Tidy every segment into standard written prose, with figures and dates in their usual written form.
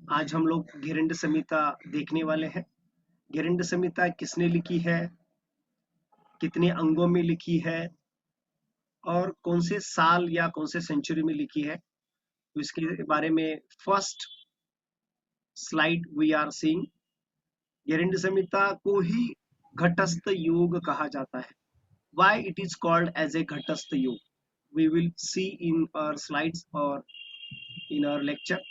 आज हम लोग घेरंड संहिता देखने वाले हैं। घेरंड संहिता किसने लिखी है, कितने अंगों में लिखी है और कौन से साल या कौन से सेंचुरी में लिखी है, तो इसके बारे में first slide we are seeing. Gheranda Samhita को ही घटस्थ योग कहा जाता है। Why it is called as a Ghatastha yoga, we will see in our slides और in our lecture.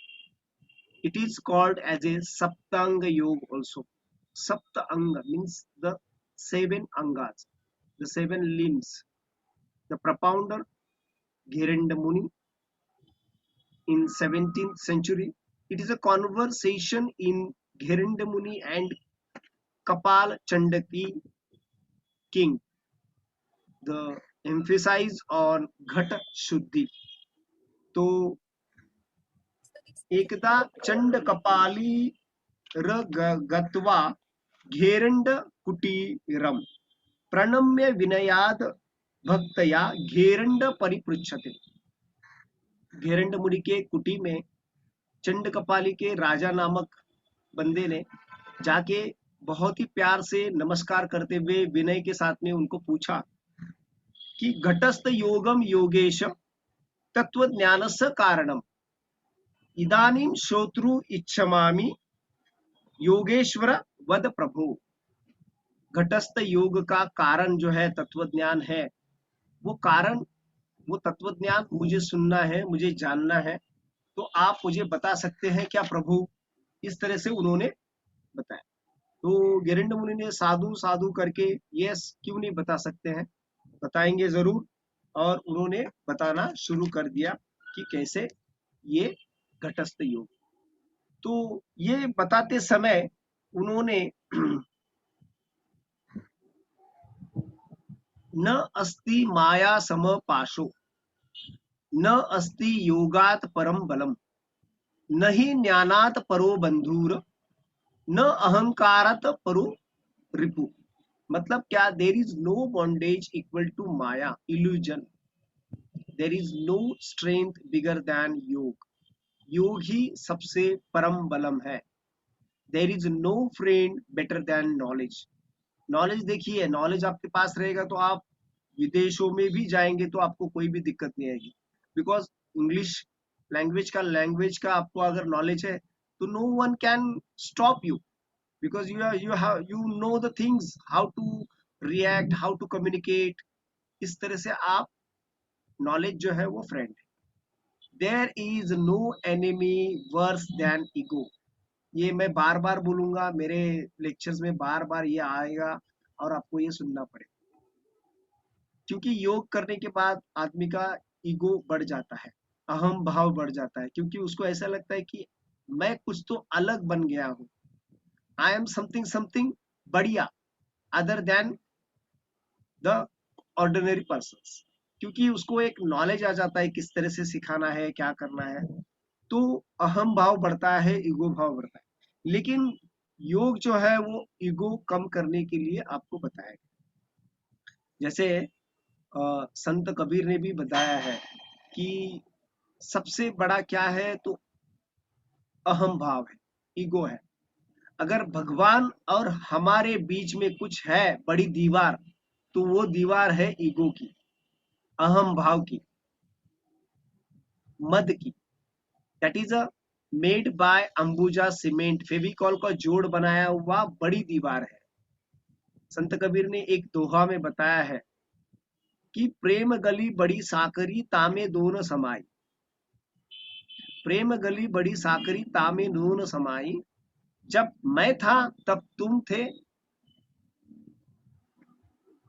It is called as a Saptanga Yoga also. Saptanga means the seven angas, the seven limbs. The propounder Gheranda Muni in 17th century. It is a conversation in Gheranda Muni and Kapal Chandaki king. The emphasis on Ghat Shuddhi. तो एकदा चंड कपाली गत्वा घेरंड कुटीरम प्रणम्य विनयाद भक्तया घेरंड परिपृच्छते। घेरंड मुनि के कुटी में चंड कपाली के राजा नामक बंदे ने जाके बहुत ही प्यार से नमस्कार करते हुए विनय के साथ में उनको पूछा कि घटस्थ योगम योगेश तत्व ज्ञानस्य कारणम इदानीं श्रोत्रु इच्छमामि योगेश्वर वद प्रभु। घटस्थ योग का कारण जो है तत्व ज्ञान है, वो कारण, वो तत्व ज्ञान मुझे सुनना है, मुझे जानना है, तो आप मुझे बता सकते हैं क्या प्रभु? इस तरह से उन्होंने बताया। तो घेरंड मुनि ने साधु साधु करके यस क्यों नहीं बता सकते हैं, बताएंगे जरूर। और उन्होंने बताना शुरू कर दिया कि कैसे ये घटस्थ योग। तो ये बताते समय उन्होंने न अस्ति माया सम पाशो न अस्ति योगात परम बलम न ही ज्ञानात परो बंधुर न अहंकारात परो रिपु। मतलब क्या? There is no bondage equal to maya, illusion. There is no strength bigger than yoga. योग ही सबसे परम बलम है। There is no friend better than knowledge. Knowledge देखिए, नॉलेज आपके पास रहेगा तो आप विदेशों में भी जाएंगे तो आपको कोई भी दिक्कत नहीं आएगी, बिकॉज इंग्लिश लैंग्वेज का आपको अगर नॉलेज है तो no one can stop you, because you know the things, how to react, how to communicate। इस तरह से आप, नॉलेज जो है वो फ्रेंड है। There is no enemy worse than ego. ये मैं बार बार बोलूंगा, मेरे लेक्चर्स में बार बार ये आएगा और आपको ये सुनना पड़ेगा, क्योंकि योग करने के बाद आदमी का ईगो बढ़ जाता है, अहम भाव बढ़ जाता है, क्योंकि उसको ऐसा लगता है कि मैं कुछ तो अलग बन गया हूँ, आई एम समथिंग बढ़िया other than the ordinary person. क्योंकि उसको एक नॉलेज आ जाता है किस तरह से सिखाना है, क्या करना है, तो अहम भाव बढ़ता है, ईगो भाव बढ़ता है। लेकिन योग जो है वो ईगो कम करने के लिए आपको बताया गया। जैसे संत कबीर ने भी बताया है कि सबसे बड़ा क्या है, तो अहम भाव है, ईगो है। अगर भगवान और हमारे बीच में कुछ है बड़ी दीवार, तो वो दीवार है ईगो की, अहम भाव की, मद की। That is a made by Ambuja cement, Fevicol का जोड़ बनाया हुआ बड़ी दीवार है। संत कबीर ने एक दोहा में बताया है कि प्रेम गली बड़ी साकरी तामे दोनों समाई। प्रेम गली बड़ी साकरी तामे दोनों समाई, जब मैं था तब तुम थे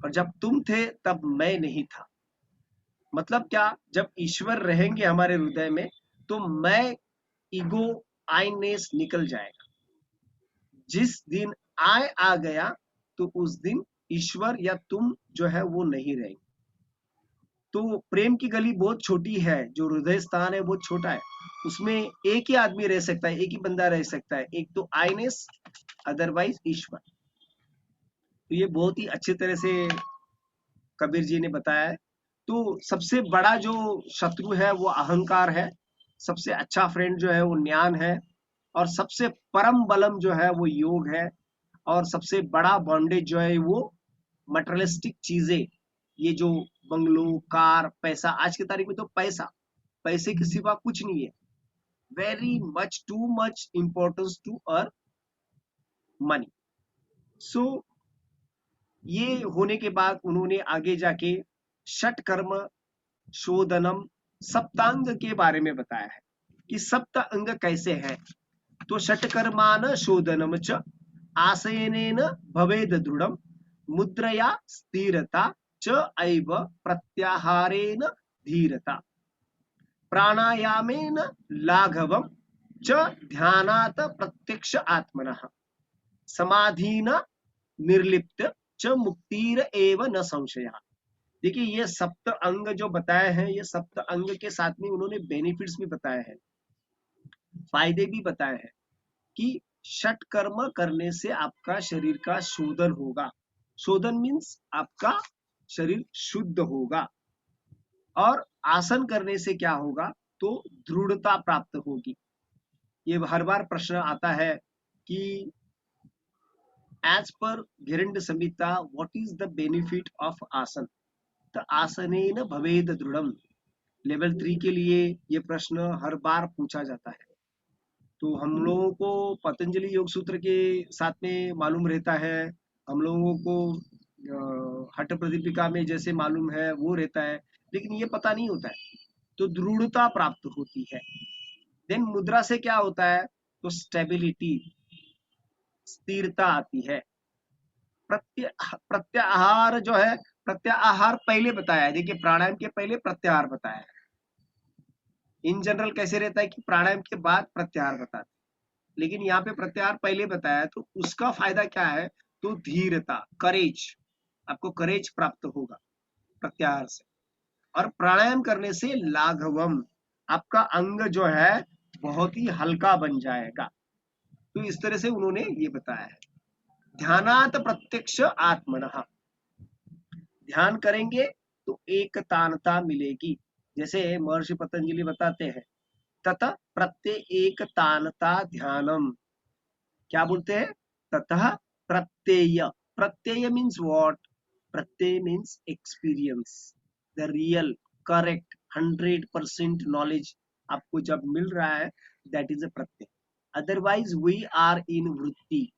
और जब तुम थे तब मैं नहीं था। मतलब क्या? जब ईश्वर रहेंगे हमारे हृदय में तो मैं, ईगो, आईनेस निकल जाएगा। जिस दिन आय आ गया तो उस दिन ईश्वर या तुम जो है वो नहीं रहेंगे। तो प्रेम की गली बहुत छोटी है, जो हृदय स्थान है बहुत छोटा है, उसमें एक ही आदमी रह सकता है, एक ही बंदा रह सकता है, एक तो आईनेस, अदरवाइज ईश्वर। तो ये बहुत ही अच्छी तरह से कबीर जी ने बताया है। तो सबसे बड़ा जो शत्रु है वो अहंकार है, सबसे अच्छा फ्रेंड जो है वो ज्ञान है, और सबसे परम बलम जो है वो योग है, और सबसे बड़ा बॉन्डेज जो है वो मटेरियलिस्टिक चीजें, ये जो बंगलो, कार, पैसा, आज की तारीख में तो पैसा, पैसे के सिवा कुछ नहीं है। Very much, too much importance to earn money. So ये होने के बाद उन्होंने आगे जाके षट कर्म शोधनम सप्तांग के बारे में बताया है कि सप्त अंग कैसे हैं। तो षटकर्मान शोधनम च आसनेन भवेद दृढ़म मुद्रया स्थिरता च ऐव प्रत्याहारेण धीरता प्राणायामेन लाघवम च ध्यानात् प्रत्यक्ष आत्मनः समाधीन निर्लिप्त च मुक्तिर एव न संशय। देखिए ये सप्त अंग जो बताए हैं, ये सप्त अंग के साथ में उन्होंने बेनिफिट्स भी बताए हैं, फायदे भी बताए हैं कि षट कर्म करने से आपका शरीर का शोधन होगा। शोधन मीन्स आपका शरीर शुद्ध होगा, और आसन करने से क्या होगा, तो दृढ़ता प्राप्त होगी। ये हर बार प्रश्न आता है कि एज पर Gheranda Samhita what is the benefit of asana, तो आसनेन भवेद दृढ़म। लेवल 3 के लिए ये प्रश्न हर बार पूछा जाता है। तो हम लोगों को पतंजलि योग सूत्र के साथ में मालूम रहता है, हम लोगों को हठ प्रदीपिका में जैसे मालूम है वो रहता है, लेकिन ये पता नहीं होता है। तो दृढ़ता प्राप्त होती है। देन मुद्रा से क्या होता है, तो स्टेबिलिटी, स्थिरता आती है। प्रत्याहार जो है, प्रत्याहार पहले बताया है। देखिए प्राणायाम के पहले प्रत्याहार बताया है। इन जनरल कैसे रहता है कि प्राणायाम के बाद प्रत्याहार बताते हैं, लेकिन यहाँ पे प्रत्याहार पहले बताया, तो उसका फायदा क्या है, तो धीरता, करेज, आपको करेज प्राप्त होगा प्रत्याहार से। और प्राणायाम करने से लाघवम, आपका अंग जो है बहुत ही हल्का बन जाएगा। तो इस तरह से उन्होंने ये बताया है। ध्यानात प्रत्यक्ष आत्मनः, ध्यान करेंगे तो एक तानता मिलेगी। जैसे महर्षि पतंजलि बताते हैं, ततः प्रत्यय एक तानता ध्यानम, क्या बोलते हैं, ततः प्रत्यय, pratyaya means what, Pratyaya means experience, the real correct 100% knowledge आपको जब मिल रहा है, that is a Pratyaya. Otherwise we are in वृत्ति।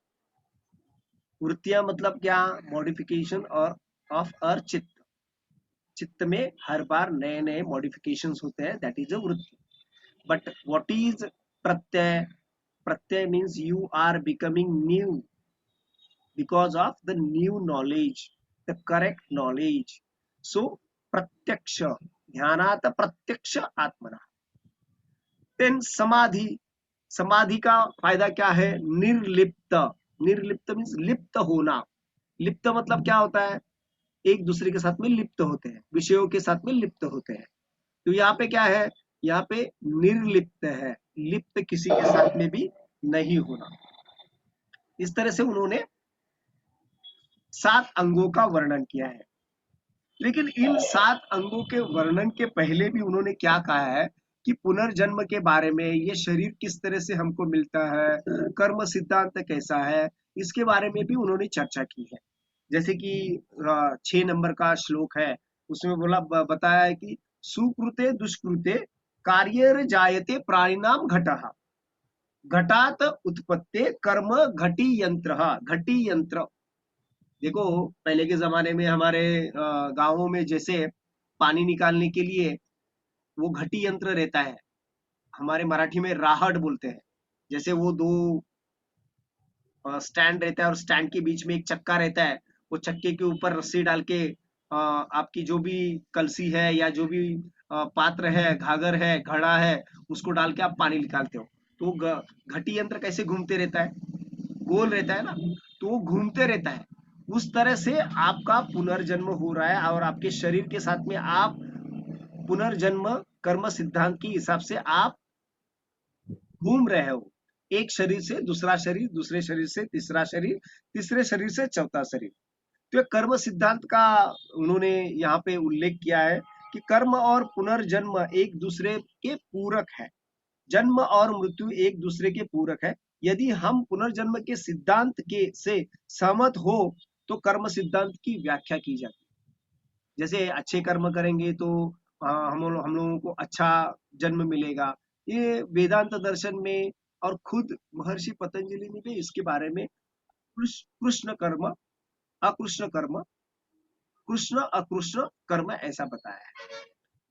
वृत्तियां मतलब क्या, मॉडिफिकेशन और ऑफ अर चित्त, चित्त में हर बार नए नए मॉडिफिकेशंस होते हैं, दैट इज अ वृत्ति। But what is pratyaya, pratyaya means you are becoming new because of the new knowledge, the correct knowledge. So प्रत्यक्ष, ध्यानात प्रत्यक्ष आत्मना। देन समाधि, समाधि का फायदा क्या है, निर्लिप्त, निर्लिप्त मीन्स लिप्त होना। लिप्त मतलब क्या होता है, एक दूसरे के साथ में लिप्त होते हैं, विषयों के साथ में लिप्त होते हैं। तो यहाँ पे क्या है, यहाँ पे निर्लिप्त है, लिप्त किसी के साथ में भी नहीं होना। इस तरह से उन्होंने 7 अंगों का वर्णन किया है। लेकिन इन 7 अंगों के वर्णन के पहले भी उन्होंने क्या कहा है कि पुनर्जन्म के बारे में, ये शरीर किस तरह से हमको मिलता है, कर्म सिद्धांत कैसा है, इसके बारे में भी उन्होंने चर्चा की है। जैसे कि 6 नंबर का श्लोक है, उसमें बताया है कि सुकृते दुष्कृते कार्य जायते प्राणिनाम घटः, घटात उत्पत्ते कर्म घटी यंत्र, घटी यंत्र। देखो पहले के जमाने में हमारे गांवों में जैसे पानी निकालने के लिए वो घटी यंत्र रहता है, हमारे मराठी में राहट बोलते हैं। जैसे वो 2 स्टैंड रहता है और स्टैंड के बीच में एक चक्का रहता है, वो चक्के के ऊपर रस्सी डाल के आपकी जो भी कलसी है या जो भी पात्र है, घाघर है, घड़ा है, उसको डाल के आप पानी निकालते हो। तो घटी यंत्र कैसे घूमते रहता है, गोल रहता है ना, तो वो घूमते रहता है। उस तरह से आपका पुनर्जन्म हो रहा है, और आपके शरीर के साथ में आप पुनर्जन्म कर्म सिद्धांत के हिसाब से आप घूम रहे हो, एक शरीर से दूसरा शरीर, दूसरे शरीर से तीसरा शरीर, तीसरे शरीर से चौथा शरीर। तो ये कर्म सिद्धांत का उन्होंने यहाँ पे उल्लेख किया है कि कर्म और पुनर्जन्म एक दूसरे के पूरक है। जन्म और मृत्यु एक दूसरे के पूरक है। यदि हम पुनर्जन्म के सिद्धांत के से सहमत हो तो कर्म सिद्धांत की व्याख्या की जाती है। जैसे अच्छे कर्म करेंगे तो हम लोगों को अच्छा जन्म मिलेगा। ये वेदांत दर्शन में और खुद महर्षि पतंजलि ने भी इसके बारे में कृष्ण कर्म अकृष्ण कर्म, कृष्ण अकृष्ण कर्म ऐसा बताया है।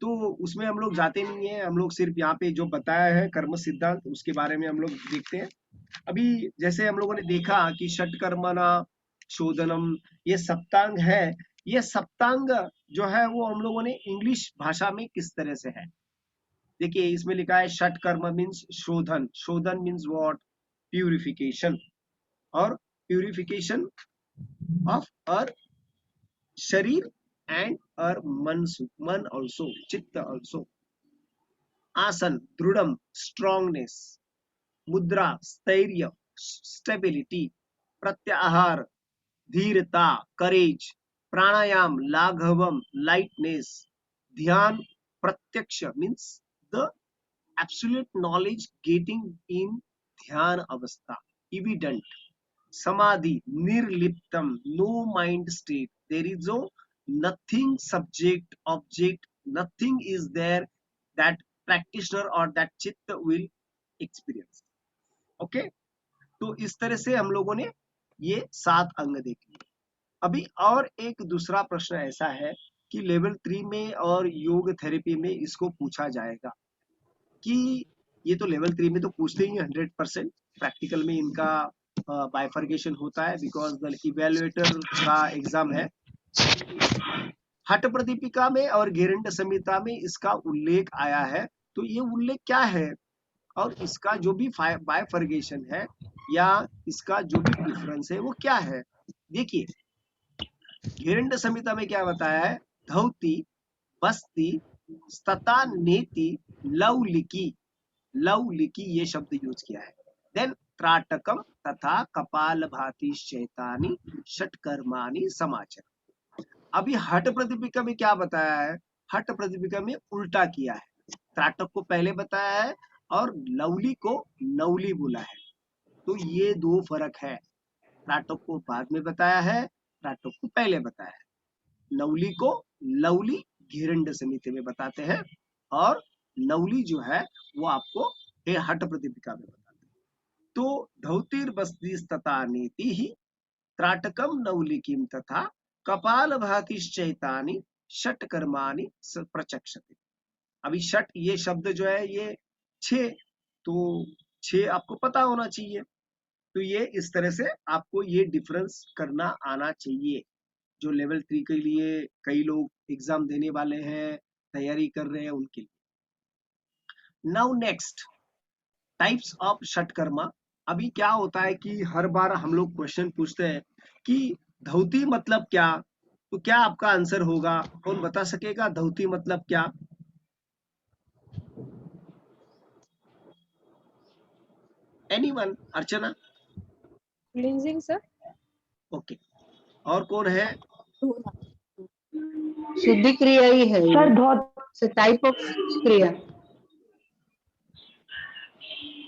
तो उसमें हम लोग जाते नहीं है, हम लोग सिर्फ यहाँ पे जो बताया है कर्म सिद्धांत उसके बारे में हम लोग देखते हैं। अभी जैसे हम लोगों ने देखा कि षटकर्मणा शोधनम, ये सप्तांग है। ये सप्तांग जो है वो हम लोगों ने इंग्लिश भाषा में किस तरह से है, देखिए इसमें लिखा है षटकर्म मीन्स शोधन, शोधन मीन्स व्हाट, प्यूरिफिकेशन, और प्यूरिफिकेशन ऑफ अर शरीर एंड अर मन ऑल्सो, चित्त ऑल्सो। आसन दृढ़म, स्ट्रांगनेस, मुद्रा स्थैर्य, स्टेबिलिटी, प्रत्याहार धीरता, करेज, प्राणायाम लाघवम, लाइटनेस, ध्यान प्रत्यक्ष means the absolute knowledge getting in ध्यान अवस्था, evident, samadhi nirliptam, no mind state, there is no nothing subject object, nothing is there that practitioner or that chitta will experience। Okay तो इस तरह से हम लोगों ने ये 7 अंग देख लिए। अभी और एक दूसरा प्रश्न ऐसा है कि लेवल 3 में और योग थेरेपी में इसको पूछा जाएगा कि ये तो लेवल 3 में तो पूछते ही 100%, प्रैक्टिकल में इनका बाइफर्केशन होता है बिकॉज द इवेल्युएटर का एग्जाम है। हठ प्रदीपिका में और गेरंड संहिता में इसका उल्लेख आया है, तो ये उल्लेख क्या है और इसका जो भी बाइफर्केशन है या इसका जो भी डिफरेंस है वो क्या है। देखिए गेरंड संहिता में क्या बताया है, धौती, बस्ती, स्तता, नेति, लवलिकी, लवलिकी ये शब्द यूज किया है। देन त्राटकम तथा कपाल भाती शैतानी षटकर्माणि समाचर। अभी हठ प्रदीपिका में क्या बताया है, हठ प्रदीपिका में उल्टा किया है, त्राटक को पहले बताया है और लवली को नवली बोला है। तो ये 2 फर्क है, त्राटक को बाद में बताया है, त्राटक को पहले बताया है। नवली को लवली घेरंड समिति में बताते हैं और नवली जो है वो आपको हठ प्रदीपिका में बताते हैं। तो धौतिर बस्ती नीति ही त्राटकम नवलिकीम तथा कपाल भातिश्चैतानि षटकर्माणि प्रचक्षते। अभी षट ये शब्द जो है ये 6, तो 6 आपको पता होना चाहिए। तो ये इस तरह से आपको ये डिफरेंस करना आना चाहिए। जो लेवल 3 के लिए कई लोग एग्जाम देने वाले हैं, तैयारी कर रहे हैं उनके लिए। Now next types of षटकर्मा। अभी क्या होता है कि हर बार हम लोग क्वेश्चन पूछते हैं कि धौती मतलब क्या, तो क्या आपका आंसर होगा, कौन बता सकेगा धौती मतलब क्या? Anyone? Archana? Cleansing sir. Okay, और कौन है? शुद्धि क्रिया ही है sir, type of kriya.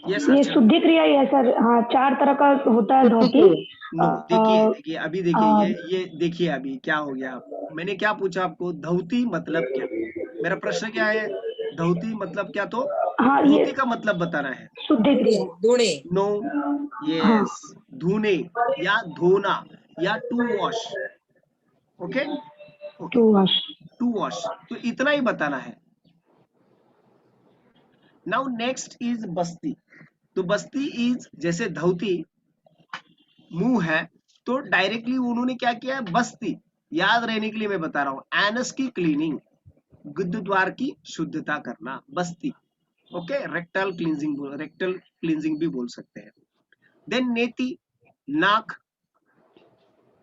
Yes ये शुद्धि क्रिया ही है सर। हाँ, 4 तरह का होता है धौती। नो देखिए अभी देखिए ये देखिए अभी क्या हो गया, मैंने क्या पूछा आपको, धौती मतलब क्या? मेरा प्रश्न क्या है, धौती मतलब क्या? तो हाँ, ये धौती का मतलब बताना है। शुद्धि क्रिया। धोने। नो, यस, धोने या धोना या to wash. Okay okay, to wash. To wash, तो इतना ही बताना है। नाउ नेक्स्ट इज बस्ती। तो बस्ती इज, जैसे धौती मुंह है तो डायरेक्टली उन्होंने क्या किया है, बस्ती, याद रहने के लिए मैं बता रहा हूं, एनस की क्लीनिंग, गुद्द द्वार की शुद्धता करना, बस्ती। ओके, रेक्टल क्लींजिंग भी बोल सकते हैं। देन नेति, नाक,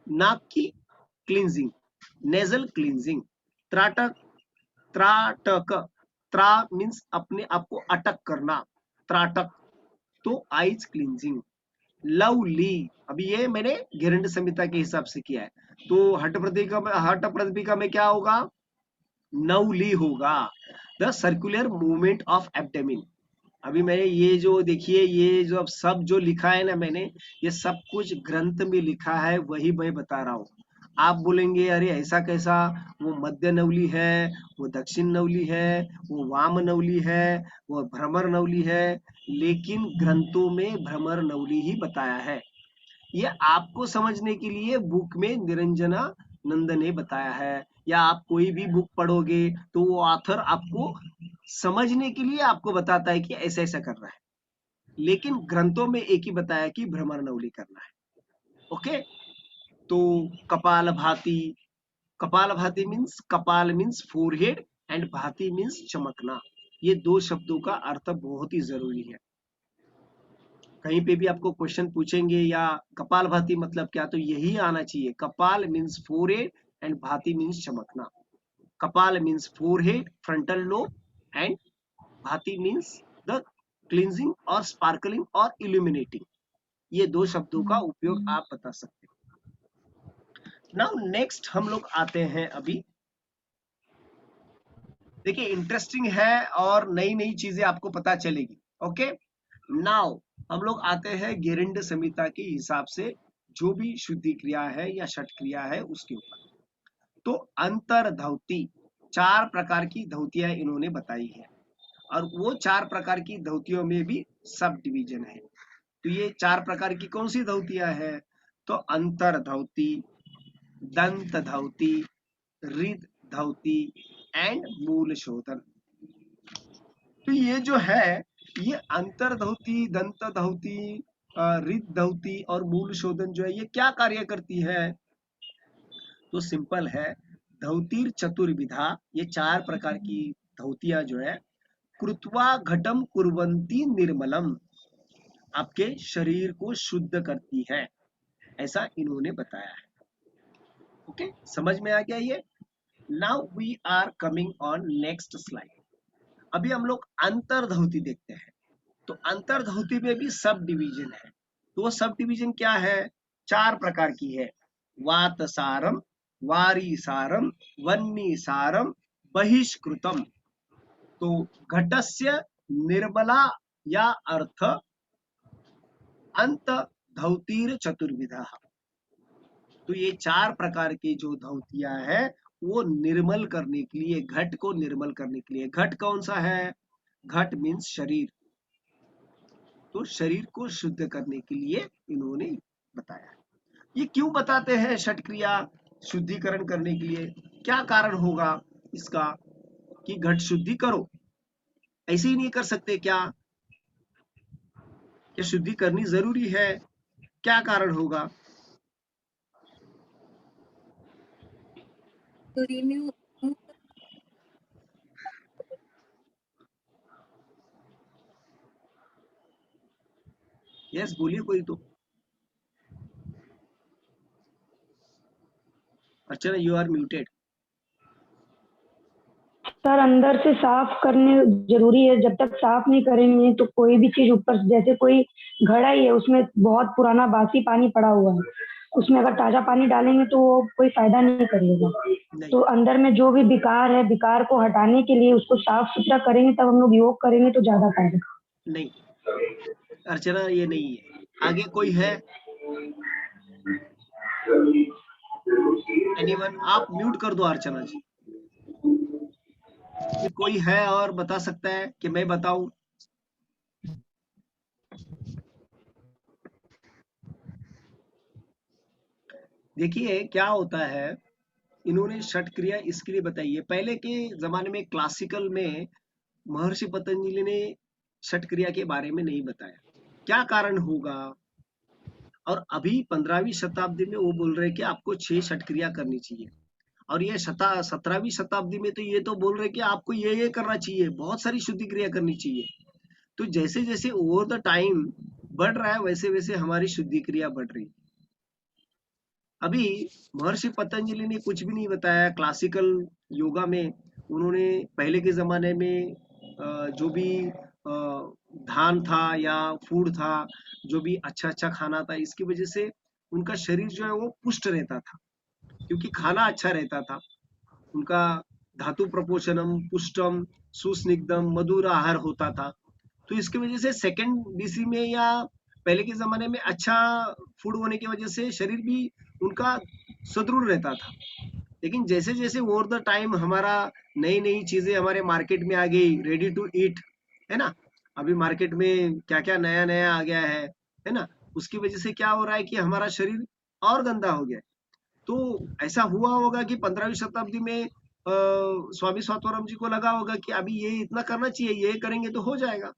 नाक की क्लींजिंग, नेजल क्लींजिंग। त्राटक, त्राटक, त्रा मीन्स अपने आप को अटक करना, त्राटक, तो आईज क्लींजिंग। लवली, अभी ये मैंने घेरंड संहिता के हिसाब से किया है, तो हठ प्रदीपिका में क्या होगा, नवली होगा, the circular movement of abdomen. अभी मैंने ये जो देखिए, ये जो अब सब जो लिखा है ना मैंने, ये सब कुछ ग्रंथ में लिखा है, वही मैं बता रहा हूँ। आप बोलेंगे अरे ऐसा कैसा, वो मध्य नवली है, वो दक्षिण नवली है, वो वाम नवली है, वो भ्रमर नवली है, लेकिन ग्रंथों में भ्रमर नवली ही बताया है। ये आपको समझने के लिए बुक में निरंजना नंद ने बताया है, या आप कोई भी बुक पढ़ोगे तो वो ऑथर आपको समझने के लिए आपको बताता है कि ऐसा ऐसा करना है, लेकिन ग्रंथों में एक ही बताया कि भ्रमर नवली करना है। ओके, तो कपाल भाती, कपाल भाती मीन्स, कपाल मीन्स फोरहेड एंड भाती मीन्स चमकना। ये दो शब्दों का अर्थ बहुत ही जरूरी है। कहीं पे भी आपको क्वेश्चन पूछेंगे या कपाल भाती मतलब क्या, तो यही आना चाहिए। कपाल मीन्स फोरहेड एंड भाती मीन्स चमकना। कपाल means forehead, frontal lobe, and भाती मीन्स द क्लींजिंग और स्पार्कलिंग और इल्यूमिनेटिंग। ये दो शब्दों का उपयोग आप बता सकते हैं। नाउ नेक्स्ट हम लोग आते हैं अभी, देखिए इंटरेस्टिंग है और नई नई चीजें आपको पता चलेगी। ओके, नाउ हम लोग आते हैं गेरिंड संहिता के हिसाब से जो भी शुद्धि क्रिया है या षट क्रिया है उसके ऊपर। तो अंतर धौती, 4 प्रकार की धौतियां इन्होंने बताई है, और वो 4 प्रकार की धौतियों में भी सब डिवीजन है। तो ये 4 प्रकार की कौन सी धौतियां है, तो अंतर धौती, दंत धौती, रिद धौती एंड मूल शोधन। तो ये जो है, ये अंतर धौती, दंत धौती, रिद धौती और मूल शोधन जो है, ये क्या कार्य करती है, तो सिंपल है, धौतीर चतुर्विधा, ये 4 प्रकार की धौतियां जो है, कृत्वा घटम कुर्वन्ति निर्मलम, आपके शरीर को शुद्ध करती है, ऐसा इन्होंने बताया है। ओके, समझ में आ गया ये। Now we are coming on next slide. अभी हम लोग अंतर्धौती देखते हैं। तो अंतर्धौती में भी सब डिवीजन है। तो वो सब डिवीजन क्या है, 4 प्रकार की है। वातसारम, वारीसारम, वह्निसारम, बहिष्कृतम। तो घटस्य निर्मला या अर्थ अंत धौतीर चतुर्विधा। तो ये 4 प्रकार की जो धौतियां है, वो निर्मल करने के लिए, घट को निर्मल करने के लिए। घट कौन सा है, घट मीन्स शरीर, तो शरीर को शुद्ध करने के लिए इन्होंने बताया। ये क्यों बताते हैं षट क्रिया शुद्धिकरण करने के लिए, क्या कारण होगा इसका कि घट शुद्धि करो, ऐसे ही नहीं कर सकते क्या, ये शुद्धि करनी जरूरी है, क्या कारण होगा। To remove यस बोलिए कोई तो। अर्चना यू आर म्यूटेड। सर अंदर से साफ करने जरूरी है, जब तक साफ नहीं करेंगे तो कोई भी चीज ऊपर, जैसे कोई घड़ा ही है उसमें बहुत पुराना बासी पानी पड़ा हुआ है, उसमें अगर ताजा पानी डालेंगे तो वो कोई फायदा नहीं करेगा। नहीं तो अंदर में जो भी विकार है, विकार को हटाने के लिए उसको साफ सुथरा करेंगे, तब हम लोग योग करेंगे तो ज्यादा फायदा। नहीं अर्चना, ये नहीं है। आगे कोई है, एनीवन, आप म्यूट कर दो अर्चना जी। ये कोई है और बता सकता है कि मैं बताऊं। देखिए क्या होता है, इन्होंने षट क्रिया इसके लिए बताई है। पहले के जमाने में क्लासिकल में महर्षि पतंजलि ने षट क्रिया के बारे में नहीं बताया, क्या कारण होगा। और अभी 15वीं शताब्दी में वो बोल रहे हैं कि आपको 6 षट क्रिया करनी चाहिए, और ये 17वीं शताब्दी में तो ये तो बोल रहे हैं कि आपको ये करना चाहिए, बहुत सारी शुद्धि क्रिया करनी चाहिए। तो जैसे जैसे ओवर द टाइम बढ़ रहा है, वैसे वैसे हमारी शुद्धि क्रिया बढ़ रही है। अभी महर्षि पतंजलि ने कुछ भी नहीं बताया क्लासिकल योगा में। उन्होंने पहले के जमाने में जो भी धान था या फूड था, जो भी अच्छा अच्छा खाना था, इसकी वजह से उनका शरीर जो है वो पुष्ट रहता था, क्योंकि खाना अच्छा रहता था उनका। धातु प्रपोषणम पुष्टम सुस्निग्धम मधुर आहार होता था, तो इसकी वजह से सेकंड बीसी में या पहले के जमाने में अच्छा फूड होने की वजह से शरीर भी उनका सुदृढ़ रहता था। लेकिन जैसे जैसे ओवर द टाइम हमारा नई नई चीजें हमारे मार्केट में आ गई, रेडी टू ईट, है ना, अभी मार्केट में क्या क्या नया नया आ गया है ना, उसकी वजह से क्या हो रहा है कि हमारा शरीर और गंदा हो गया। तो ऐसा हुआ होगा कि 15वीं शताब्दी में स्वामी स्वात्माराम जी को लगा होगा कि अभी ये इतना करना चाहिए, ये करेंगे तो हो जाएगा।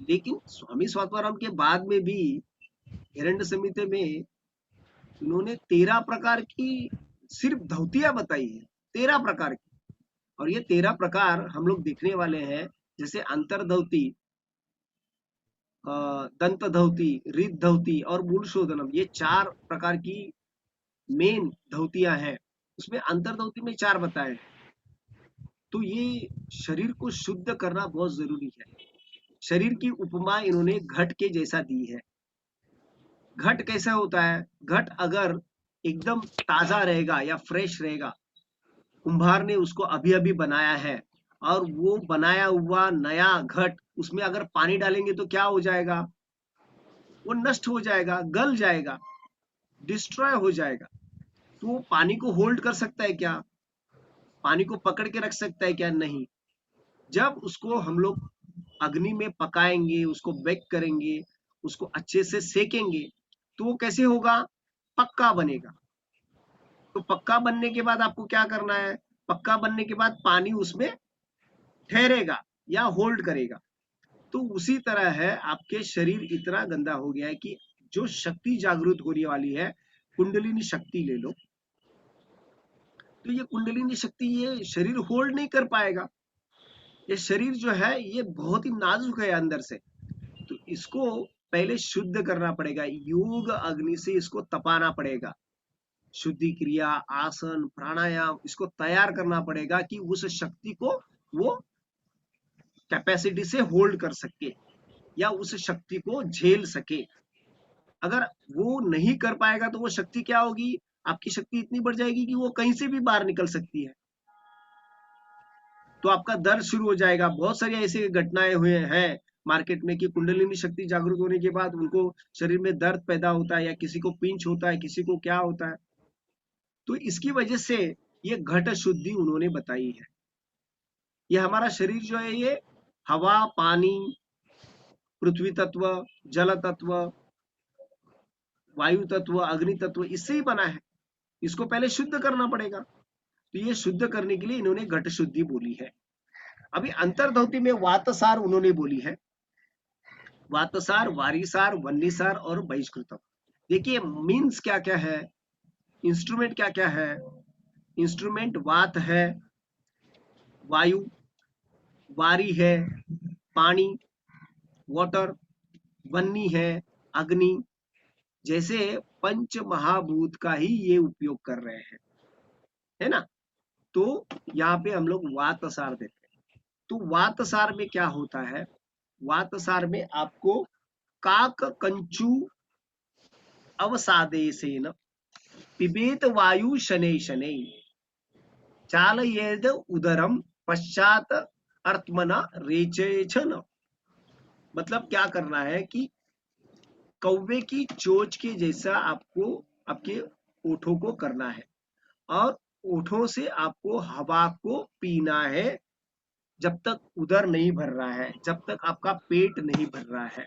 लेकिन स्वामी स्वात्माराम के बाद में भी हिरण्य संहिता में उन्होंने 13 प्रकार की सिर्फ धौतियां बताई है, 13 प्रकार की। और ये 13 प्रकार हम लोग देखने वाले हैं, जैसे अंतर्धौती, दंत धौती, रिद धौती और मूल शोधनम, ये 4 प्रकार की मेन धौतियां हैं। उसमें अंतर्धौती में 4 बताए। तो ये शरीर को शुद्ध करना बहुत जरूरी है। शरीर की उपमा इन्होंने घट के जैसा दी है। घट कैसा होता है? घट अगर एकदम ताजा रहेगा या फ्रेश रहेगा, कुंभार ने उसको अभी अभी बनाया है, और वो बनाया हुआ नया घट उसमें अगर पानी डालेंगे तो क्या हो जाएगा? वो नष्ट हो जाएगा, गल जाएगा, डिस्ट्रॉय हो जाएगा। तो वो पानी को होल्ड कर सकता है क्या? पानी को पकड़ के रख सकता है क्या? नहीं। जब उसको हम लोग अग्नि में पकाएंगे, उसको बेक करेंगे, उसको अच्छे से सेकेंगे, तो वो कैसे होगा? पक्का बनेगा। तो पक्का बनने के बाद आपको क्या करना है? पक्का बनने के बाद पानी उसमें ठहरेगा या होल्ड करेगा। तो उसी तरह है, आपके शरीर इतना गंदा हो गया है कि जो शक्ति जागृत होने वाली है, कुंडलिनी शक्ति ले लो, तो ये कुंडलिनी शक्ति ये शरीर होल्ड नहीं कर पाएगा। ये शरीर जो है ये बहुत ही नाजुक है अंदर से। तो इसको पहले शुद्ध करना पड़ेगा, योग अग्नि से इसको तपाना पड़ेगा। शुद्धि क्रिया, आसन, प्राणायाम, इसको तैयार करना पड़ेगा कि उस शक्ति को वो कैपेसिटी से होल्ड कर सके या उस शक्ति को झेल सके। अगर वो नहीं कर पाएगा तो वो शक्ति क्या होगी? आपकी शक्ति इतनी बढ़ जाएगी कि वो कहीं से भी बाहर निकल सकती है। तो आपका दर्द शुरू हो जाएगा। बहुत सारी ऐसी घटनाएं हुए हैं मार्केट में कि कुंडलिनी शक्ति जागृत होने के बाद उनको शरीर में दर्द पैदा होता है, या किसी को पिंच होता है, किसी को क्या होता है। तो इसकी वजह से ये घट शुद्धि उन्होंने बताई है। ये हमारा शरीर जो है ये हवा, पानी, पृथ्वी तत्व, जल तत्व, वायु तत्व, अग्नि तत्व, इससे ही बना है। इसको पहले शुद्ध करना पड़ेगा। तो ये शुद्ध करने के लिए इन्होंने घट शुद्धि बोली है। अभी अंतर्धौती में वातसार उन्होंने बोली है। वातसार, वारीसार, वन्नीसार और बहिष्कृतम। देखिए मीन्स क्या क्या है, इंस्ट्रूमेंट क्या क्या है। इंस्ट्रूमेंट वात है, वायु, वारी है, पानी, वाटर, वन्नी है, अग्नि, जैसे पंच महाभूत का ही ये उपयोग कर रहे हैं, है ना। तो यहाँ पे हम लोग वातसार देते हैं। तो वातसार में क्या होता है? वातसार में आपको काक कंचु अवसादेशेन पिबेत वायु शनै शनै चालयेद उदरम पश्चात अर्थमना रेचेछन। मतलब क्या करना है कि कौवे की चोंच के जैसा आपको आपके ओठों को करना है, और ओठों से आपको हवा को पीना है जब तक उदर नहीं भर रहा है, जब तक आपका पेट नहीं भर रहा है।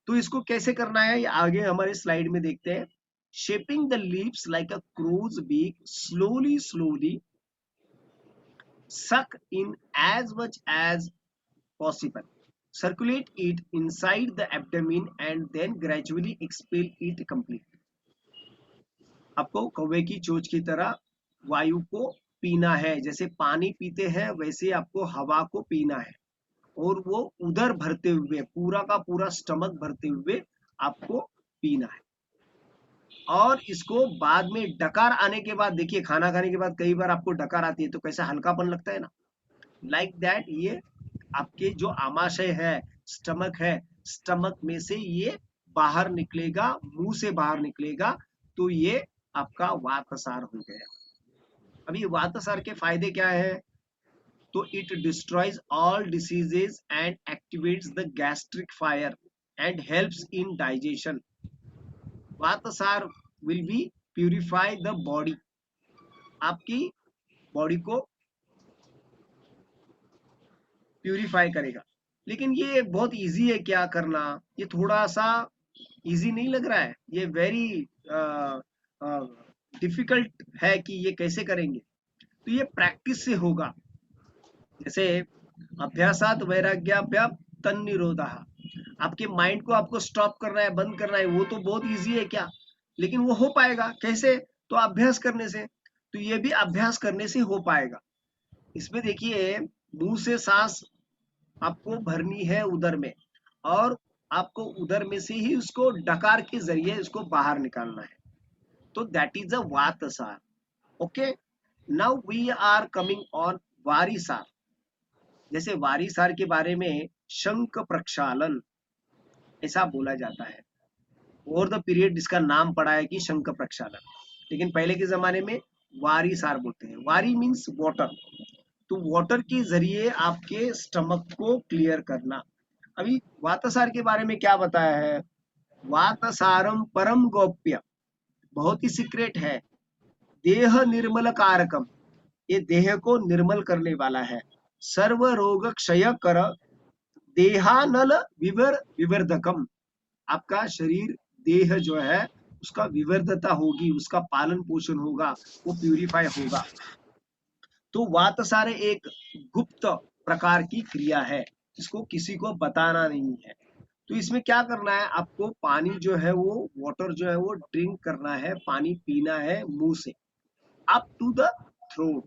तो इसको कैसे करना है, ये आगे हमारे स्लाइड में देखते हैं। Shaping the lips like a crow's beak, slowly slowly suck in as much as possible, circulate it inside the abdomen and then gradually expel it completely। आपको कौवे की चोंच की तरह वायु को पीना है, जैसे पानी पीते हैं वैसे आपको हवा को पीना है, और वो उदर भरते हुए, पूरा का पूरा स्टमक भरते हुए आपको पीना है। और इसको बाद में डकार आने के बाद, देखिए खाना खाने के बाद कई बार आपको डकार आती है तो कैसा हल्कापन लगता है ना, लाइक दैट ये आपके जो आमाशय है, स्टमक है, स्टमक में से ये बाहर निकलेगा, मुंह से बाहर निकलेगा। तो ये आपका वातसार हो गया। अभी वातसार के फायदे क्या है? तो it destroys all diseases and activates the gastric fire and helps in digestion. Vatsara will be purify the body, आपकी बॉडी को प्यूरिफाई करेगा। लेकिन ये बहुत इजी है क्या करना? ये थोड़ा सा इजी नहीं लग रहा है? ये वेरी डिफिकल्ट है कि ये कैसे करेंगे? तो ये प्रैक्टिस से होगा। जैसे अभ्यासात वैराग्याभ्याम तन्निरोधः, आपके माइंड को आपको स्टॉप करना है, बंद करना है, वो तो बहुत इजी है क्या? लेकिन वो हो पाएगा कैसे? तो अभ्यास करने से। तो ये भी अभ्यास करने से हो पाएगा। इसमें देखिए, मुंह से सांस आपको भरनी है उदर में, और आपको उदर में से ही उसको डकार के जरिए उसको बाहर निकालना है। तो that is a vatsara. Okay, now we are coming on varisara. जैसे वारिसार के बारे में शंख प्रक्षालन ऐसा बोला जाता है। ओवर द पीरियड इसका नाम पड़ा है कि शंख प्रक्षालन, लेकिन पहले के जमाने में वारिसार बोलते हैं। वारी मीन्स वाटर, तो वाटर के जरिए आपके स्टमक को क्लियर करना। अभी वातसार के बारे में क्या बताया है? वातसारम परम गोप्य, बहुत ही सीक्रेट है। देह निर्मल कारकम, ये देह को निर्मल करने वाला है। सर्व रोग क्षय कर देहानल विवर्धकम, आपका शरीर देह जो है उसका विवर्धता होगी, उसका पालन पोषण होगा, वो प्यूरिफाई होगा। तो वातसार एक गुप्त प्रकार की क्रिया है, इसको किसी को बताना नहीं है। तो इसमें क्या करना है? आपको पानी जो है वो वाटर जो है वो ड्रिंक करना है, पानी पीना है मुंह से up to the throat.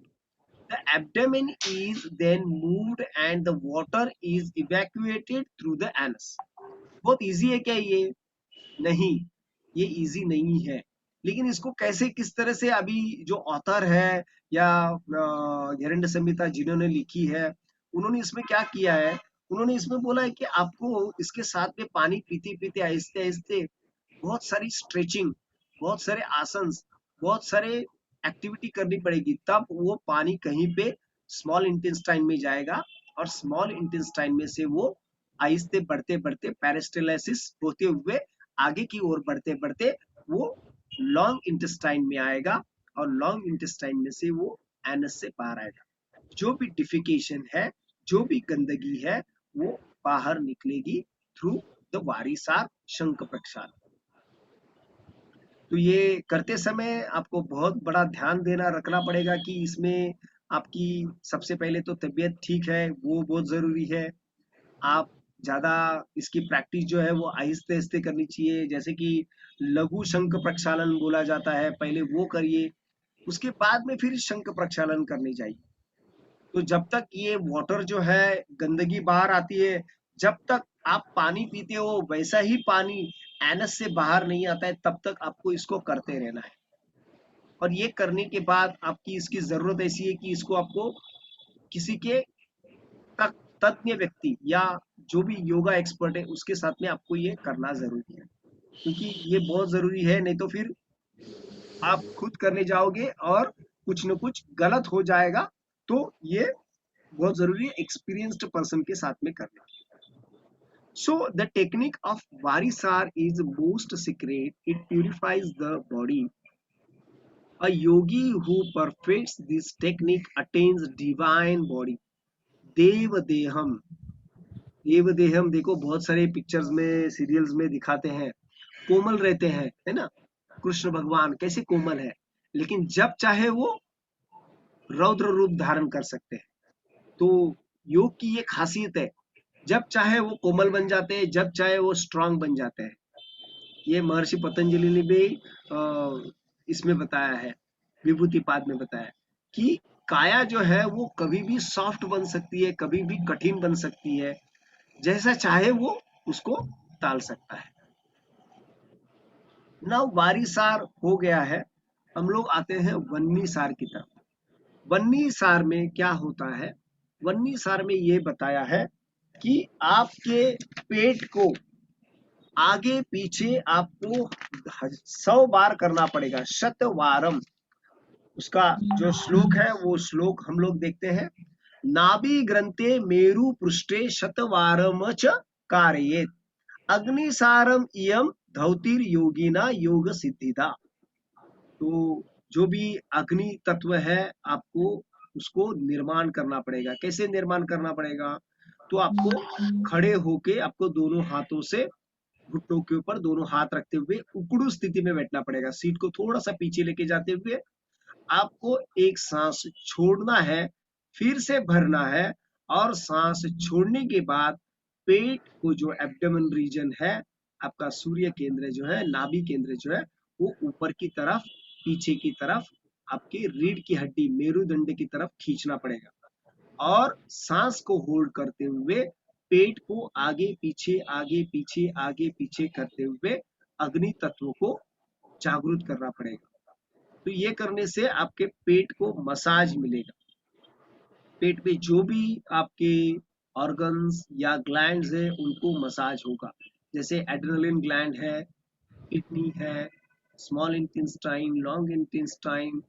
The abdomen is then moved and the water is evacuated through the anus. बहुत इजी है क्या ये? नहीं, ये इजी नहीं है। लेकिन इसको कैसे, किस तरह से, अभी जो ऑथर है या हिरण्य संहिता जिन्होंने लिखी है, उन्होंने इसमें क्या किया है? उन्होंने इसमें बोला है कि आपको इसके साथ में पानी पीते पीते आहिस्ते आहिस्ते बहुत सारी स्ट्रेचिंग, बहुत सारे आसन, बहुत सारे एक्टिविटी करनी पड़ेगी, तब वो पानी कहीं पे स्मॉल इंटेस्टाइन में जाएगा, और स्मॉल इंटेस्टाइन में से वो आहिस्ते बढ़ते बढ़ते पेरिस्टालसिस होते हुए आगे की ओर बढ़ते बढ़ते वो लॉन्ग इंटेस्टाइन में आएगा, और लॉन्ग इंटेस्टाइन में से वो एनस से बाहर आएगा। जो भी डिफिकेशन है, जो भी गंदगी है, वो बाहर निकलेगी थ्रू द वारिसार शंख प्रक्षालन। तो ये करते समय आपको बहुत बड़ा ध्यान देना रखना पड़ेगा कि इसमें आपकी सबसे पहले तो तबीयत ठीक है, वो बहुत जरूरी है। आप ज्यादा इसकी प्रैक्टिस जो है वो आहिस्ते आहिस्ते करनी चाहिए। जैसे कि लघु शंख प्रक्षालन बोला जाता है, पहले वो करिए, उसके बाद में फिर शंख प्रक्षालन करनी चाहिए। तो जब तक ये वाटर जो है गंदगी बाहर आती है, जब तक आप पानी पीते हो वैसा ही पानी एनस से बाहर नहीं आता है, तब तक आपको इसको करते रहना है। और ये करने के बाद आपकी इसकी जरूरत ऐसी है कि इसको आपको किसी के तज्ञ व्यक्ति या जो भी योगा एक्सपर्ट है उसके साथ में आपको ये करना जरूरी है, क्योंकि ये बहुत जरूरी है। नहीं तो फिर आप खुद करने जाओगे और कुछ न कुछ गलत हो जाएगा। तो ये बहुत जरूरी है एक्सपीरियंस्ड पर्सन के साथ में करना। So the technique of Varisar is most secret. It purifies the body. A yogi who perfects this technique attains divine body. देव देहम, देव देहम देखो बहुत सारे पिक्चर्स में, सीरियल्स में दिखाते हैं, कोमल रहते हैं, है ना? कृष्ण भगवान कैसे कोमल है, लेकिन जब चाहे वो रौद्र रूप धारण कर सकते हैं। तो योग की ये खासियत है, जब चाहे वो कोमल बन जाते हैं, जब चाहे वो स्ट्रांग बन जाते हैं। ये महर्षि पतंजलि ने भी इसमें बताया है, विभूतिपाद में बताया कि काया जो है वो कभी भी सॉफ्ट बन सकती है, कभी भी कठिन बन सकती है, जैसा चाहे वो उसको टाल सकता है। नाउ वारिसार हो गया है, हम लोग आते हैं वन्नी सार की तरफ। वन्नी सार में क्या होता है? वन्नी सार में ये बताया है कि आपके पेट को आगे पीछे आपको 100 बार करना पड़ेगा, शतवारम। उसका जो श्लोक है वो श्लोक हम लोग देखते हैं। नाभि ग्रंथे मेरु पृष्ठे शतवारम च कारयेत अग्निसारम इयम धौतिर योगिना योग सिद्धिदा। तो जो भी अग्नि तत्व है आपको उसको निर्माण करना पड़ेगा। कैसे निर्माण करना पड़ेगा? तो आपको खड़े होके आपको दोनों हाथों से घुटनों के ऊपर दोनों हाथ रखते हुए उकड़ू स्थिति में बैठना पड़ेगा। सीट को थोड़ा सा पीछे लेके जाते हुए आपको एक सांस छोड़ना है, फिर से भरना है और सांस छोड़ने के बाद पेट को जो एब्डोमेन रीजन है, आपका सूर्य केंद्र जो है, नाभि केंद्र जो है, वो ऊपर की तरफ, पीछे की तरफ, आपकी रीढ़ की हड्डी मेरुदंड की तरफ खींचना पड़ेगा और सांस को होल्ड करते हुए पेट को आगे पीछे आगे पीछे आगे पीछे करते हुए अग्नि तत्व को जागृत करना पड़ेगा। तो ये करने से आपके पेट को मसाज मिलेगा। पेट में जो भी आपके ऑर्गन्स या ग्लैंड्स है उनको मसाज होगा। जैसे एड्रेनलिन ग्लैंड है, किडनी है, small intestine, long intestine,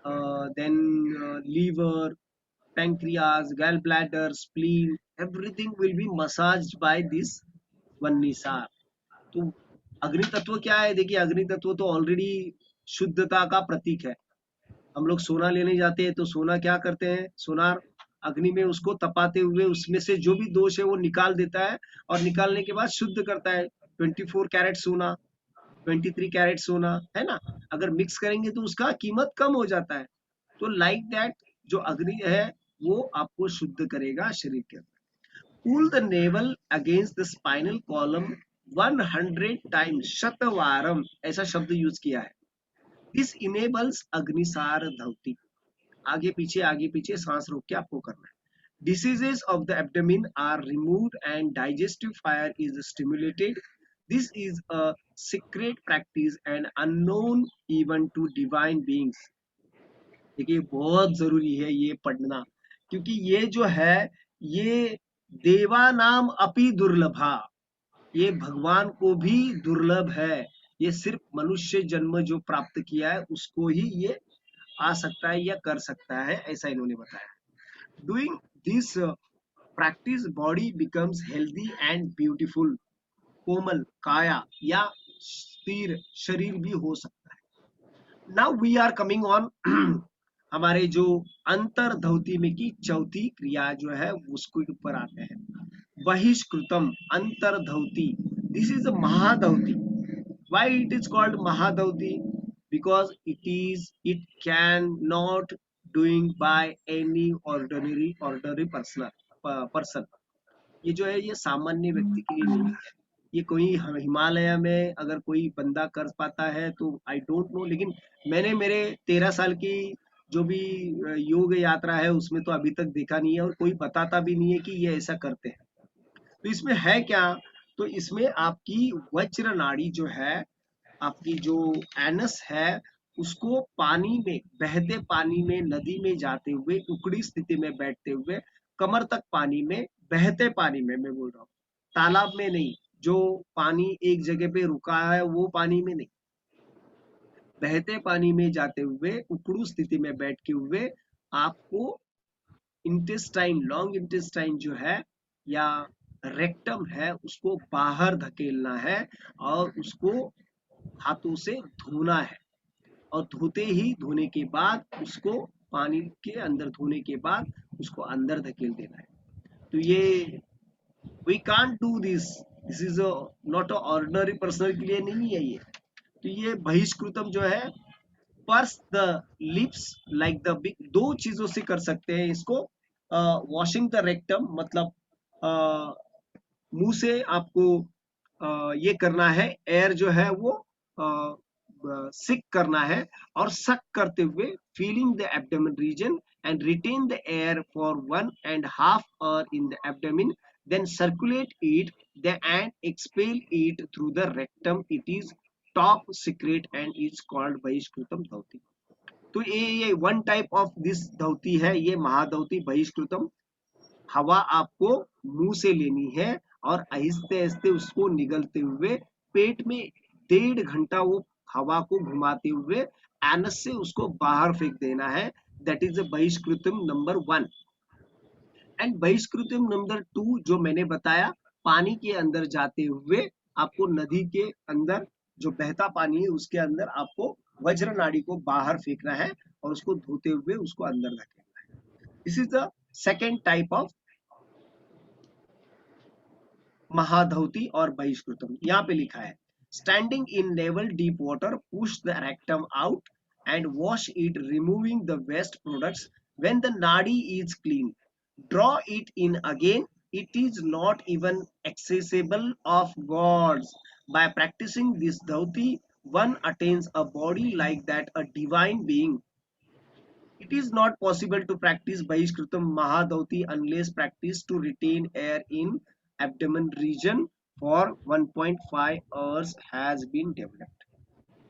then liver, pancreas, gallbladder, spleen, everything will be massaged by this one Nisar. तो अग्नि तत्व क्या है? देखिए अग्नि तत्व तो ऑलरेडी शुद्धता का प्रतीक है। हम लोग सोना लेने जाते हैं तो सोना क्या करते हैं? सोनार अग्नि में उसको तपाते हुए उसमें से जो भी दोष है वो निकाल देता है और निकालने के बाद शुद्ध करता है। 24 कैरेट सोना, 23 कैरेट सोना, है ना? अगर मिक्स करेंगे तो उसका कीमत कम हो जाता है। तो लाइक दैट जो अग्नि है वो आपको शुद्ध करेगा शरीर के अंदर। Cool the navel against the spinal column 100 times, शतवारम ऐसा शब्द यूज किया है। This enables agnisara dhauti. आगे पीछे सांस रोक के आपको करना है। Diseases of the abdomen are removed and digestive fire is stimulated. This is a secret practice and unknown even to divine beings. देखिए बहुत जरूरी है ये पढ़ना, क्योंकि ये जो है ये देवा नाम अपि दुर्लभा, ये भगवान को भी दुर्लभ है। ये सिर्फ मनुष्य जन्म जो प्राप्त किया है उसको ही ये आ सकता है या कर सकता है, ऐसा इन्होंने बताया। Doing this practice body becomes healthy and beautiful. कोमल काया या स्थिर शरीर भी हो सकता है। Now we are coming on हमारे जो अंतर धौती में की चौथी क्रिया जो है उसके ऊपर आते हैं। बहिष्कृतम अंतर धौती, this is a mahadhauti. Why it is called Mahadauti? Because it cannot doing by any ordinary person. ये जो है ये सामान्य व्यक्ति के लिए नहीं है। ये कोई हिमालय में अगर कोई बंदा कर पाता है तो आई डोंट नो, लेकिन मैंने मेरे 13 साल की जो भी योग यात्रा है उसमें तो अभी तक देखा नहीं है और कोई बताता भी नहीं है कि ये ऐसा करते हैं। तो इसमें है क्या? तो इसमें आपकी वज्र नाड़ी जो है, आपकी जो एनस है, उसको पानी में, बहते पानी में, नदी में जाते हुए उकड़ी स्थिति में बैठते हुए कमर तक पानी में, बहते पानी में मैं बोल रहा हूँ, तालाब में नहीं, जो पानी एक जगह पे रुका है वो पानी में नहीं, बहते पानी में जाते हुए उकड़ू स्थिति में बैठ के हुए आपको इंटेस्टाइन, लॉन्ग इंटेस्टाइन जो है या रेक्टम है उसको बाहर धकेलना है और उसको हाथों से धोना है और धोने के बाद उसको पानी के अंदर धोने के बाद उसको अंदर धकेल देना है। तो ये we can't do this is not a ordinary person के लिए नहीं है ये। तो ये बहिष्कृतम जो है, purse the lips like the big, दो चीजों से कर सकते हैं इसको। वॉशिंग द रेक्टम मतलब मुंह से आपको ये करना है, एयर जो है वो सिक करना है और सक करते हुए feeling the abdomen region and retain the air for 1.5 hour in the abdomen, then circulate it and expel it through the rectum. It is top secret and is called बहिष्कृतम धौती। तो ये वन टाइप ऑफ दिस धौती है, ये महाधौती बहिष्कृतम। हवा आपको मुंह से लेनी है और आहिस्ते आहिस्ते उसको निगलते हुए पेट में 1.5 घंटा वो हवा को घुमाते हुए एनस से उसको बाहर फेंक देना है। That is bahishkritam number 1। And bahishkritam number 2 जो मैंने बताया, पानी के अंदर जाते हुए आपको नदी के अंदर जो बहता पानी है उसके अंदर आपको वज्र नाड़ी को बाहर फेंकना है और उसको धोते हुए उसको अंदर धकेलना है। This is the second type of mahadhauti और बहिष्कृतम। यहाँ पे लिखा है standing in level deep water, push the rectum out and wash it, removing the waste products when the nadi is clean, draw it in again, it is not even accessible of gods. By practicing this dhauti, one attains a body like that a divine being. It is not possible to practice Bahishkrutam Mahadauti unless practice to retain air in abdomen region for 1.5 hours has been developed.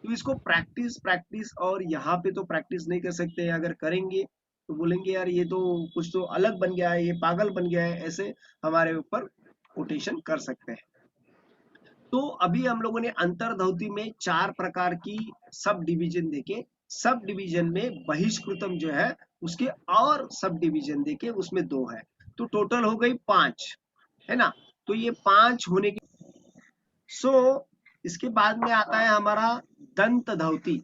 तो इसको practice और यहाँ पे तो practice नहीं कर सकते हैं। अगर करेंगे तो बोलेंगे यार ये तो कुछ तो अलग बन गया है, ये पागल बन गया है, ऐसे हमारे ऊपर कोटेशन कर सकते हैं। तो अभी हम लोगों ने अंतर्धौती में 4 प्रकार की सब डिवीजन देखे। सब डिवीजन में बहिष्कृतम जो है उसके और सब डिवीजन देखे, उसमें 2 है, तो टोटल हो गई 5, है ना। तो ये 5 होने की इसके बाद में आता है हमारा दंत धौती,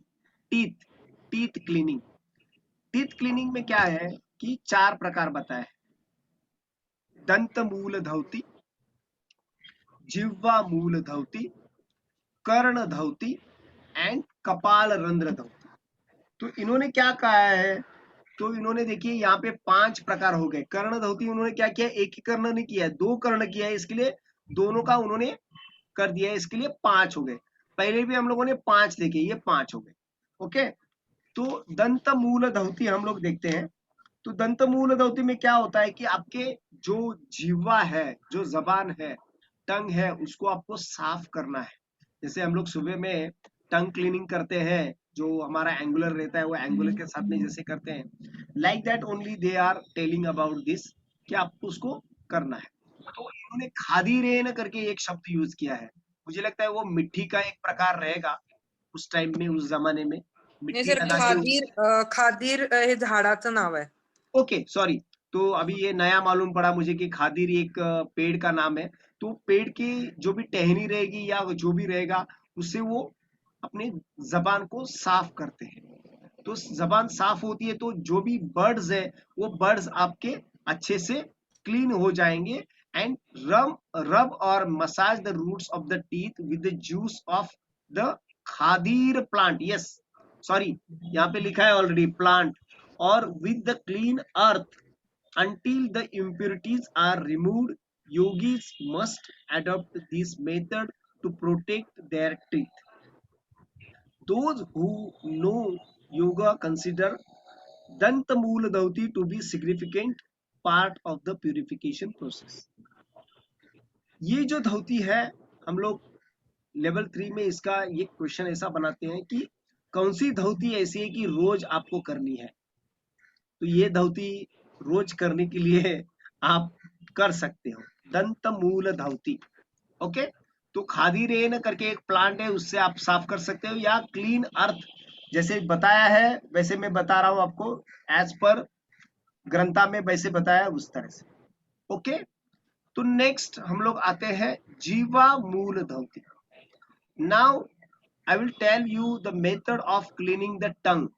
टीथ क्लीनिंग। टीथ क्लीनिंग में क्या है कि 4 प्रकार बताए, दंत मूल धौती, जिह्वा मूल धौती, कर्ण धौती एंड कपाल रंध्र धौती। तो इन्होंने क्या कहा है, तो इन्होंने देखिए यहाँ पे 5 प्रकार हो गए। कर्ण धौती उन्होंने क्या किया, एक ही कर्ण नहीं किया है, 2 कर्ण किया है, इसके लिए दोनों का उन्होंने कर दिया है, इसके लिए 5 हो गए। पहले भी हम लोगों ने 5 देखे, ये 5 हो गए। ओके, तो दंत मूल धौती हम लोग देखते हैं। तो दंत मूल धौती में क्या होता है कि आपके जो जिह्वा है, जो जबान है, टंग है, उसको आपको साफ करना है। जैसे हम लोग सुबह में टंग क्लीनिंग करते हैं, जो हमारा एंगुलर रहता है वो एंगुलर के साथ में जैसे करते हैं, like that only they are telling about this कि आपको उसको करना है। तो इन्होंने खादीरेन करके एक शब्द यूज किया है, मुझे लगता है वो मिट्टी का एक प्रकार रहेगा उस टाइम में, उस जमाने में नाही मिट्टी सर, लगा के खादीर हे झाडाचं नाव आहे। ओके सॉरी, तो अभी ये नया मालूम पड़ा मुझे कि खादीर एक पेड़ का नाम है। तो पेड़ की जो भी टहनी रहेगी या जो भी रहेगा उससे वो अपने जबान को साफ करते हैं। तो जबान साफ होती है तो जो भी बर्ड्स है वो बर्ड्स आपके अच्छे से क्लीन हो जाएंगे। एंड रब और massage the roots of the teeth with the juice of the khadir plant, yes sorry यहाँ पे लिखा है ऑलरेडी प्लांट, और with the clean earth until the impurities are removed. Yogis must adopt this method to protect their teeth. Those who know yoga consider Dantamoola Dhauti to be significant part of the purification process. ये जो धौती है हम लोग level 3 में इसका ये question ऐसा बनाते हैं कि कौन सी धौती ऐसी है कि रोज आपको करनी है। तो ये धौती रोज करने के लिए आप कर सकते हो, दंत मूल धौती। ओके, तो खादीरेन करके एक प्लांट है, उससे आप साफ कर सकते हो, या क्लीन अर्थ जैसे बताया है वैसे मैं बता रहा हूं आपको, एज पर ग्रंथा में वैसे बताया उस तरह से। ओके, तो नेक्स्ट हम लोग आते हैं जीवा मूल धौती। Now I will tell you the method of cleaning the tongue.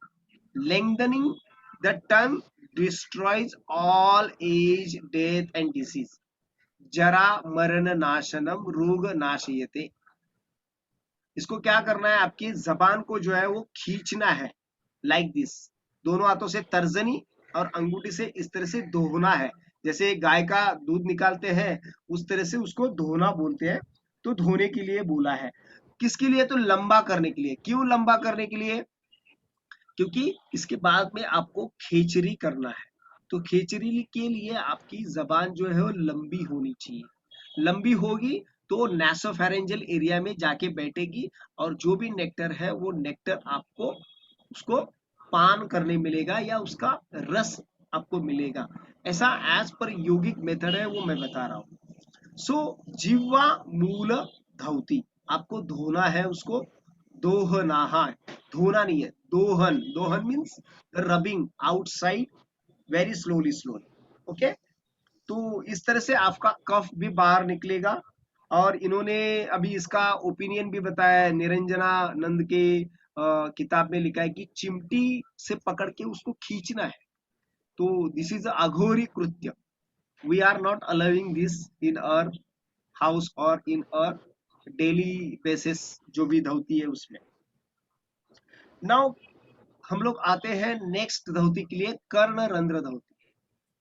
Lengthening the tongue destroys all age, death and disease. जरा मरण नाशनम रोग नाशयते। इसको क्या करना है, आपकी जबान को जो है वो खींचना है, लाइक दिस, दोनों हाथों से तर्जनी और अंगूठी से इस तरह से धोना है। जैसे गाय का दूध निकालते हैं उस तरह से उसको धोना बोलते हैं। तो धोने के लिए बोला है, किसके लिए, तो लंबा करने के लिए। क्यों लंबा करने के लिए, क्योंकि इसके बाद में आपको खेचरी करना है। तो खेचरी के लिए आपकी जबान जो है वो लंबी होनी चाहिए। लंबी होगी तो नासोफेरेंजियल एरिया में जाके बैठेगी और जो भी नेक्टर है वो नेक्टर आपको उसको पान करने मिलेगा या उसका रस आपको मिलेगा। ऐसा एज पर योगिक मेथड है वो मैं बता रहा हूँ। सो जिह्वा मूल धौती, आपको धोना है उसको, दोहना है, धोना नहीं है, दोहन। दोहन means rubbing outside very slowly. Okay, तो इस तरह से आपका कफ भी बाहर निकलेगा। और इन्होंने अभी इसका ओपिनियन भी बताया है, निरंजना नंद के किताब में लिखा है कि चिमटी से पकड़ के उसको खींचना है। तो this is aghori kritya. We are not allowing this in our house और इन आवर डेली बेसिस जो भी धोती है उसमें। नाउ हम लोग आते हैं नेक्स्ट धोती के लिए, कर्ण रंध्र धोती।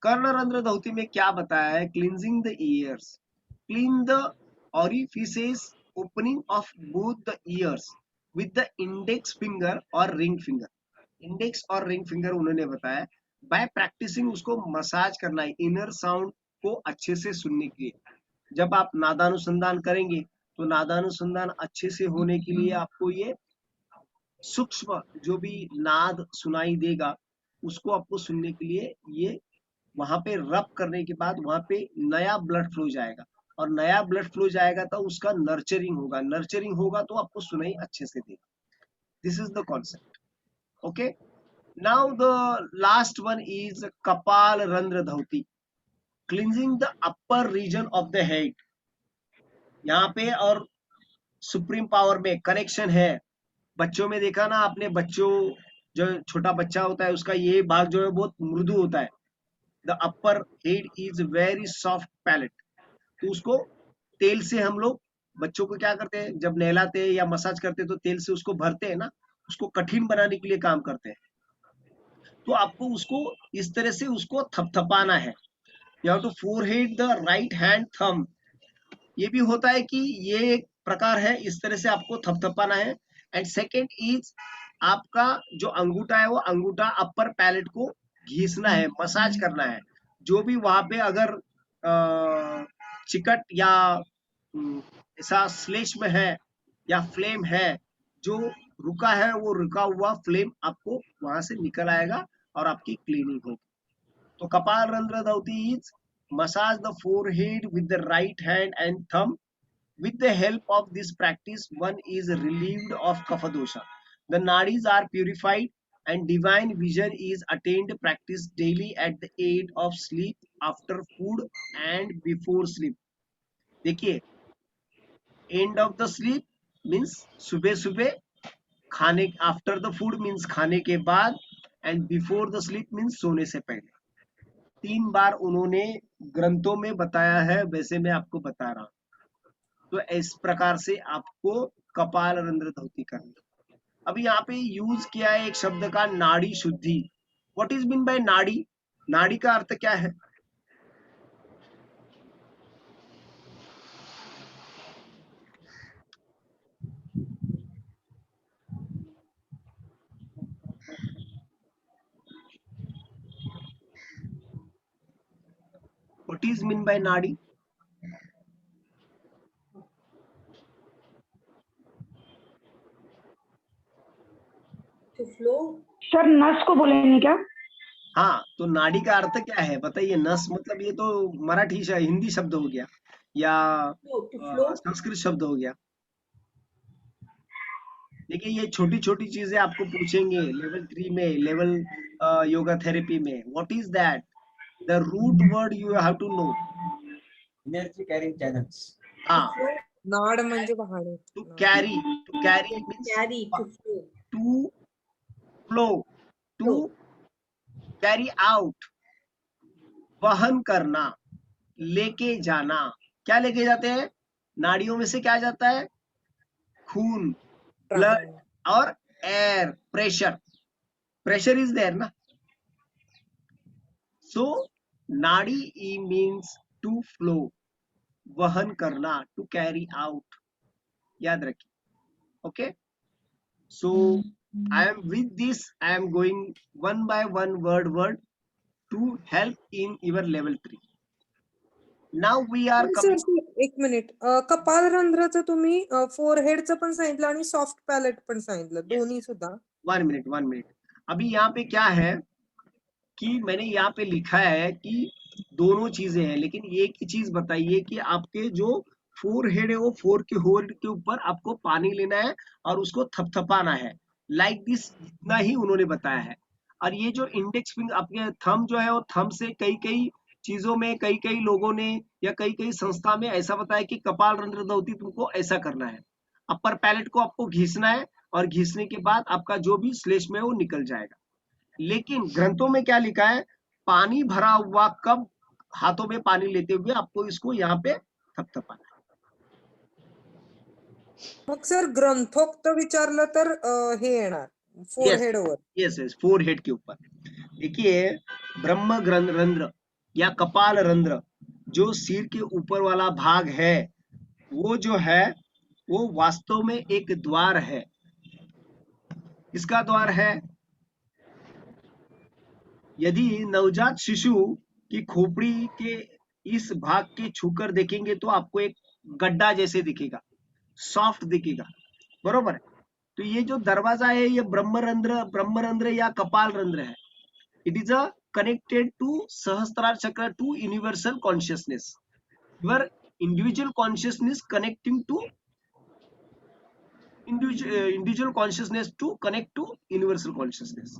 कर्ण रंध्र धोती में क्या बताया है? Cleansing the years, clean the orifices opening of both the ears with the index finger or ring finger। Index और रिंग फिंगर उन्होंने बताया। बाय प्रैक्टिसिंग उसको मसाज करना है इनर साउंड को अच्छे से सुनने के लिए। जब आप नादानुसंधान करेंगे तो नादानुसंधान अच्छे से होने के लिए आपको ये सूक्ष्म जो भी नाद सुनाई देगा उसको आपको सुनने के लिए ये वहां पे रब करने के बाद वहां पे नया ब्लड फ्लो जाएगा, और नया ब्लड फ्लो जाएगा तो उसका नर्चरिंग होगा, नर्चरिंग होगा तो आपको सुनाई अच्छे से देगा। This is the concept. Okay, now the last one is kapal randhra dhauti, cleansing the upper region of the head. यहाँ पे और सुप्रीम पावर में कनेक्शन है। बच्चों में देखा ना आपने, बच्चों जो छोटा बच्चा होता है उसका ये भाग जो है बहुत मृदु होता है। The upper head is very soft palate. तो उसको तेल से हम लोग बच्चों को क्या करते हैं, जब नहलाते हैं या मसाज करते हैं तो तेल से उसको भरते हैं ना, उसको कठिन बनाने के लिए काम करते हैं। तो आपको उसको इस तरह से उसको थपथपाना है। You have to forehead the right hand thumb. ये भी होता है कि ये एक प्रकार है, इस तरह से आपको थपथपाना है। एंड सेकेंड इज आपका जो अंगूठा है वो अंगूठा अपर पैलेट को घिसना है, मसाज करना है। जो भी वहां पे अगर चिकट या ऐसा श्लेष्म है या फ्लेम है, जो रुका है वो रुका हुआ फ्लेम आपको वहां से निकल आएगा और आपकी क्लीनिंग होगी। तो kapal randhra dhauti is massage the forehead with the right hand and thumb. With the help of this practice, one is relieved of kapha dosha. The nadis are purified and divine vision is attained. Practice daily at the aid of sleep, after food and before sleep. देखिए, end of the sleep means सुबह सुबह खाने, after the food means खाने के बाद, and before the sleep means सोने से पहले। 3 बार उन्होंने ग्रंथों में बताया है, वैसे मैं आपको बता रहा हूं। तो इस प्रकार से आपको कपाल रंध्र धौती करनी। अब यहाँ पे यूज किया है एक शब्द का, नाड़ी शुद्धि। व्हाट इज मीन बाय नाड़ी? नाड़ी का अर्थ क्या है? व्हाट इज मीन बाय नाड़ी? सर नस को बोलेंगे क्या? हाँ, तो नाड़ी का अर्थ क्या है बताइए? नस मतलब ये तो मराठी हिंदी शब्द हो गया या संस्कृत शब्द हो गया। देखिए, ये छोटी छोटी चीजें आपको पूछेंगे लेवल 3 में, लेवल योगा थेरेपी में। What is that? The root word you have to know. Energy carrying channels. हाँ, नाड म्हणजे वाहणे. To carry means to flow, to carry out, वहन करना, लेके जाना। क्या लेके जाते हैं? नाड़ियों में से क्या जाता है? खून, ब्लड और air, pressure. Pressure is there ना। सो नाड़ी ई मीन्स टू फ्लो, वहन करना, टू कैरी आउट। याद रखिए। Okay, so I am with this, I am going one by one word to help in your level 3. Now we are coming. एक minute, कपाल रंध्राचं तुम्ही फोरहेडचं पण सांगितलं आणि सॉफ्ट पॅलेट पण सांगितलं, दोन्ही सुद्धा. 1 minute. अभी यहाँ पे क्या है कि मैंने यहाँ पे लिखा है कि दोनों चीजें हैं, लेकिन एक ही चीज बताइए कि आपके जो फोरहेड है वो फोर के होल्ड के ऊपर आपको पानी लेना है और उसको थपथपाना है, लाइक दिस, इतना ही उन्होंने बताया है। और ये जो इंडेक्स फिंगर, आपके थंब जो है वो थंब से कई चीजों में कई कई लोगों ने या कई कई संस्था में ऐसा बताया कि कपाल रंध्र धोती तुमको ऐसा करना है, अपर पैलेट को आपको घिसना है और घिसने के बाद आपका जो भी श्लेष्म में वो निकल जाएगा। लेकिन ग्रंथों में क्या लिखा है, पानी भरा हुआ कप हाथों में पानी लेते हुए आपको इसको यहाँ पे थपथपाना है। मग सर ग्रंथोक्त विचारलं तर हे येणार फोरहेड वर. यस यस, फोरहेड के ऊपर। देखिए ब्रह्म रंध्र या कपाल रंध्र जो सिर के ऊपर वाला भाग है, वो जो है वो वास्तव में एक द्वार है। किसका द्वार है? यदि नवजात शिशु की खोपड़ी के इस भाग के छूकर देखेंगे तो आपको एक गड्ढा जैसे दिखेगा, सॉफ्ट दिखेगा, बरोबर है। तो ये जो दरवाजा है ये ब्रह्मरंध्र या कपाल रंध्र है। It is a connected to Sahasrara chakra to universal consciousness. Your individual consciousness connecting to individual consciousness to connect to universal consciousness.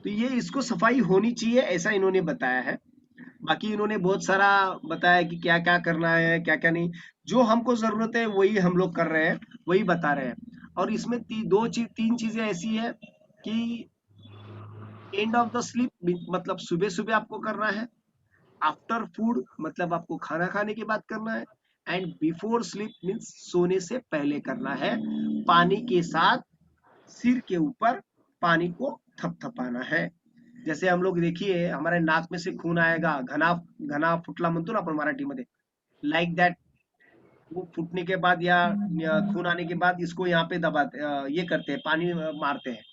तो ये इसको सफाई होनी चाहिए ऐसा इन्होंने बताया है। बाकी इन्होंने बहुत सारा बताया कि क्या क्या करना है क्या क्या नहीं, जो हमको जरूरत है वही हम लोग कर रहे हैं, वही बता रहे हैं। और इसमें तीन चीजें ऐसी है कि एंड ऑफ द स्लीप मतलब सुबह सुबह आपको करना है, आफ्टर फूड मतलब आपको खाना खाने के बाद करना है, एंड बिफोर स्लीप मीन्स सोने से पहले करना है। पानी के साथ सिर के ऊपर पानी को थपथपाना है। जैसे हम लोग देखिए हमारे नाक में से खून आएगा, घना घना फुटला म्हणतो ना आपण मराठीमध्ये, लाइक दैट। वो फूटने के बाद या खून आने के बाद इसको यहाँ पे दबाते, ये करते हैं, पानी मारते हैं।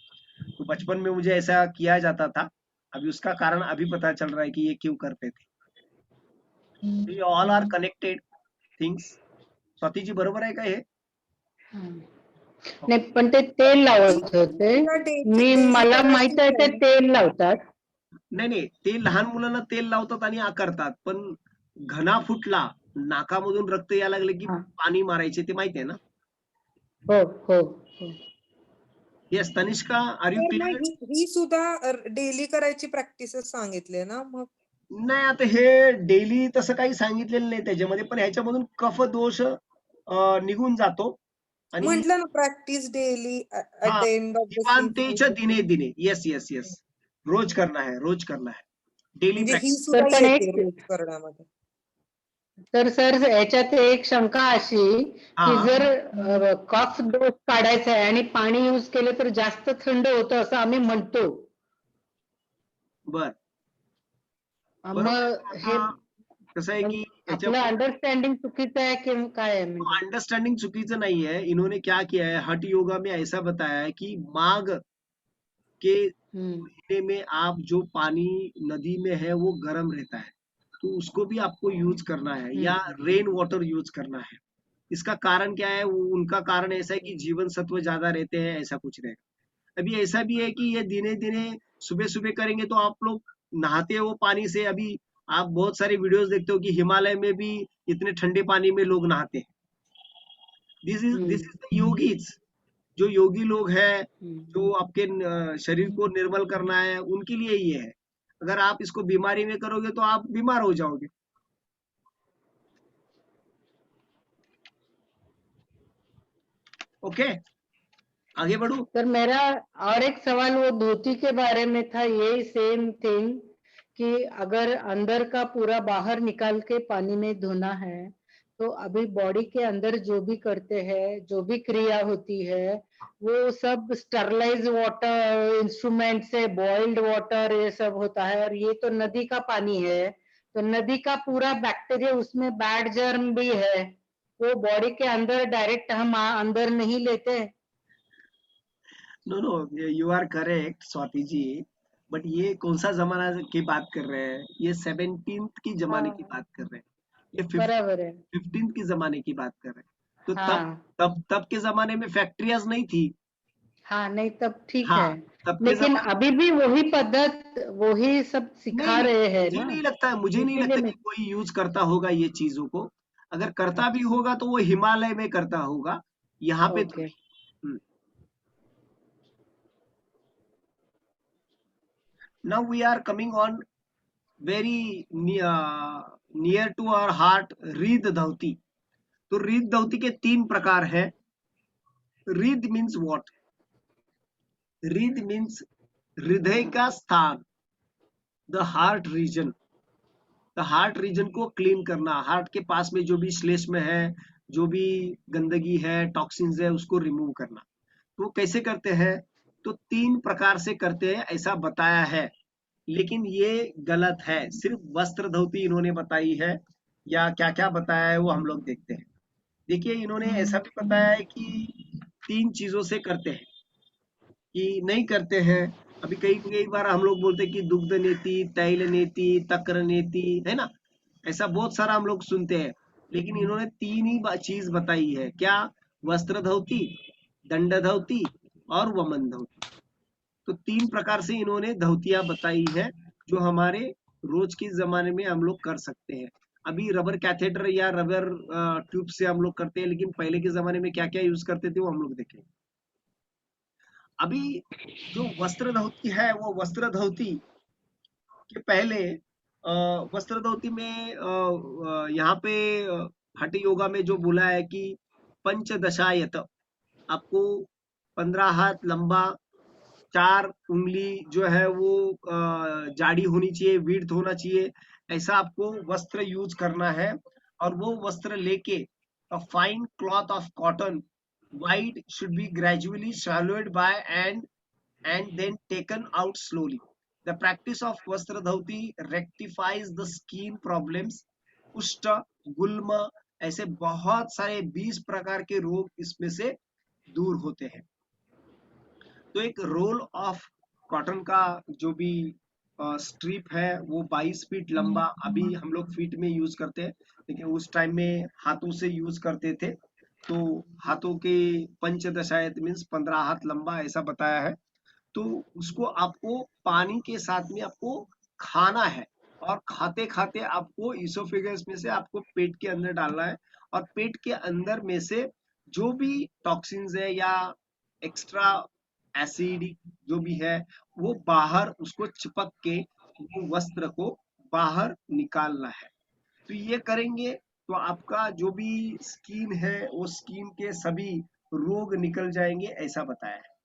तो बचपन में मुझे ऐसा किया जाता था, अभी उसका कारण अभी पता चल रहा है कि ये क्यों करते थे। ये all are connected things. Swati ji बरोबर आहे का हे? नाही पण ते तेल लावत होते, मला माहित आहे ते तेल लावतात. नाही ते लहान मुलांना तेल लावतात आणि करतात, पण घना फुटला नाकामधून रक्त यायला लागले की पाणी मारायचे, ते माहिती आहे ना? हो हो. Yes Tanishka, are you clear? ही सुद्धा डेली करायची प्रॅक्टिस सांगितले ना मग? नाही आता हे डेली तसं काही सांगितलेलं नाही त्याच्यामध्ये, पण ह्याच्यामधून कफ दोष निघून जातो आणि म्हटलं ना practice daily at the end of the दिवांतेच्या दिने दिने, यस यस यस, रोज करना है, रोज करना है, डेली म्हणजे ही प्रॅक्टिस। सुद्धा येते रोज करण्यामध्ये. तर सर याच्यात एक शंका अशी की जर कफ दोष काढायचा आहे आणि पाणी यूज केलं तर जास्त थंड होतं असं आम्ही म्हणतो, बर मग हे कसं आहे की आपलं अंडरस्टँडिंग चुकीचं आहे की काय आहे? म्हणजे अंडरस्टैंडिंग चुकीचं नहीं है। इन्होंने क्या किया है, हठ योगा में ऐसा बताया है कि माघ के महीने में आप जो पानी नदी में है वो गर्म रहता है, तो उसको भी आपको यूज करना है, या रेन वाटर यूज करना है। इसका कारण क्या है, उनका कारण ऐसा है कि जीवन सत्व ज्यादा रहते हैं, ऐसा कुछ रहेगा। अभी ऐसा भी है कि ये दिने दिने सुबह सुबह करेंगे तो आप लोग नहाते हो पानी से। अभी आप बहुत सारे वीडियोस देखते हो कि हिमालय में भी इतने ठंडे पानी में लोग नहाते हैं। दिस इज द योगीज, जो योगी लोग हैं, जो आपके शरीर को निर्मल करना है, उनके लिए ये है। अगर आप इसको बीमारी में करोगे तो आप बीमार हो जाओगे। ओके आगे बढ़ू। तर मेरा और एक सवाल वो धोती के बारे में था, ये सेम थिंग कि अगर अंदर का पूरा बाहर निकाल के पानी में धोना है तो अभी बॉडी के अंदर जो भी करते हैं, जो भी क्रिया होती है, वो सब स्टरलाइज वाटर इंस्ट्रूमेंट से, बॉइल्ड वाटर ये सब होता है। और ये तो नदी का पानी है, तो नदी का पूरा बैक्टीरिया उसमें बैड जर्म भी है, वो बॉडी के अंदर डायरेक्ट हम अंदर नहीं लेते। No no you are correct Swati ji, but ये कौन सा जमाना की बात कर रहे हैं? ये 17th की जमाने की बात कर रहे हैं, ये बराबर है। 15th की जमाने की बात कर रहे हैं। तो हाँ। तब के जमाने में फैक्ट्रियाज नहीं थी। हाँ नहीं तब ठीक हाँ, है, तब के लेकिन जमाने अभी भी वही पद्धत वही सब सिखा रहे हैं मुझे ना। नहीं लगता है, मुझे नहीं लगता कि कोई यूज करता होगा ये चीजों को। अगर करता भी होगा तो वो हिमालय में करता होगा, यहाँ पे तो नहीं। Now we are coming on very near to our heart, hrid dhauti. तो रिद धौती के 3 प्रकार है। Hrid means what? Hrid means हृदय का स्थान, the heart region. The heart region को क्लीन करना, हार्ट के पास में जो भी श्लेष्म है, जो भी गंदगी है, टॉक्सिन्स है, उसको रिमूव करना। तो कैसे करते हैं? तो 3 प्रकार से करते हैं ऐसा बताया है, लेकिन ये गलत है। सिर्फ वस्त्र धौती इन्होंने बताई है, या क्या क्या बताया है वो हम लोग देखते हैं। देखिए, इन्होंने ऐसा भी बताया है कि 3 चीजों से करते हैं, कि नहीं करते हैं। अभी कई कई बार हम लोग बोलते हैं कि दुग्ध नीति, तैल नीति, तक्र नीति, है ना? ऐसा बहुत सारा हम लोग सुनते हैं, लेकिन इन्होंने 3 ही चीज बताई है। क्या? वस्त्र धौती, दंड धौती और वमन धौती। तो 3 प्रकार से इन्होंने धौतियां बताई है, जो हमारे रोज के जमाने में हम लोग कर सकते हैं। अभी रबर कैथेटर या रबर ट्यूब से हम लोग करते हैं, लेकिन पहले के जमाने में क्या क्या यूज करते थे वो हम लोग देखें। अभी जो वस्त्र धौती है, वो वस्त्र धौती के पहले वस्त्र धौती में यहाँ पे हठ योगा में जो बोला है कि पंचदशायत, आपको 15 हाथ लंबा, 4 उंगली जो है वो जाड़ी होनी चाहिए, विड्थ होना चाहिए, ऐसा आपको वस्त्र यूज करना है। और वो वस्त्र लेके a fine cloth of cotton white should be gradually swallowed by and then taken out slowly. The practice of वस्त्र धौती rectifies the skin problems, कुष्ठ, गुल्म, ऐसे बहुत सारे 20 प्रकार के रोग इसमें से दूर होते हैं। तो एक रोल ऑफ कॉटन का जो भी स्ट्रिप है वो 22 फीट लंबा, अभी हम लोग फीट में यूज करते हैं, लेकिन उस टाइम में हाथों से यूज करते थे। तो हाथों के पंचदशायत मीन्स 15 हाथ लंबा ऐसा बताया है। तो उसको आपको पानी के साथ में आपको खाना है, और खाते खाते आपको इसोफेगस में से आपको पेट के अंदर डालना है, और पेट के अंदर में से जो भी टॉक्सिन्स है या एक्स्ट्रा एसिडिक जो भी है वो बाहर उसको चिपक के वो वस्त्र को बाहर निकालना है। तो ये करेंगे तो आपका जो भी स्किन है वो स्किन के सभी रोग निकल जाएंगे, ऐसा बताया है।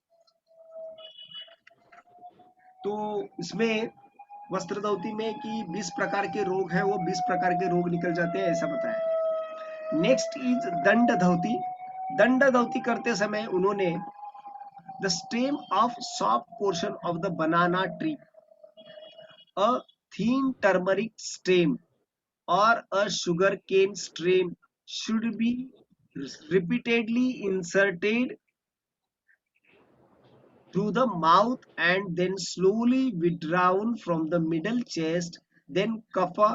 तो इसमें वस्त्र धौती में कि 20 प्रकार के रोग है, वो 20 प्रकार के रोग निकल जाते हैं, ऐसा बताया है। नेक्स्ट इज दंड धौती। दंड धौती करते समय उन्होंने the stem of soft portion of the banana tree, a thin turmeric stem or a sugar cane stem should be repeatedly inserted through the mouth and then slowly withdrawn from the middle chest. Then kapha,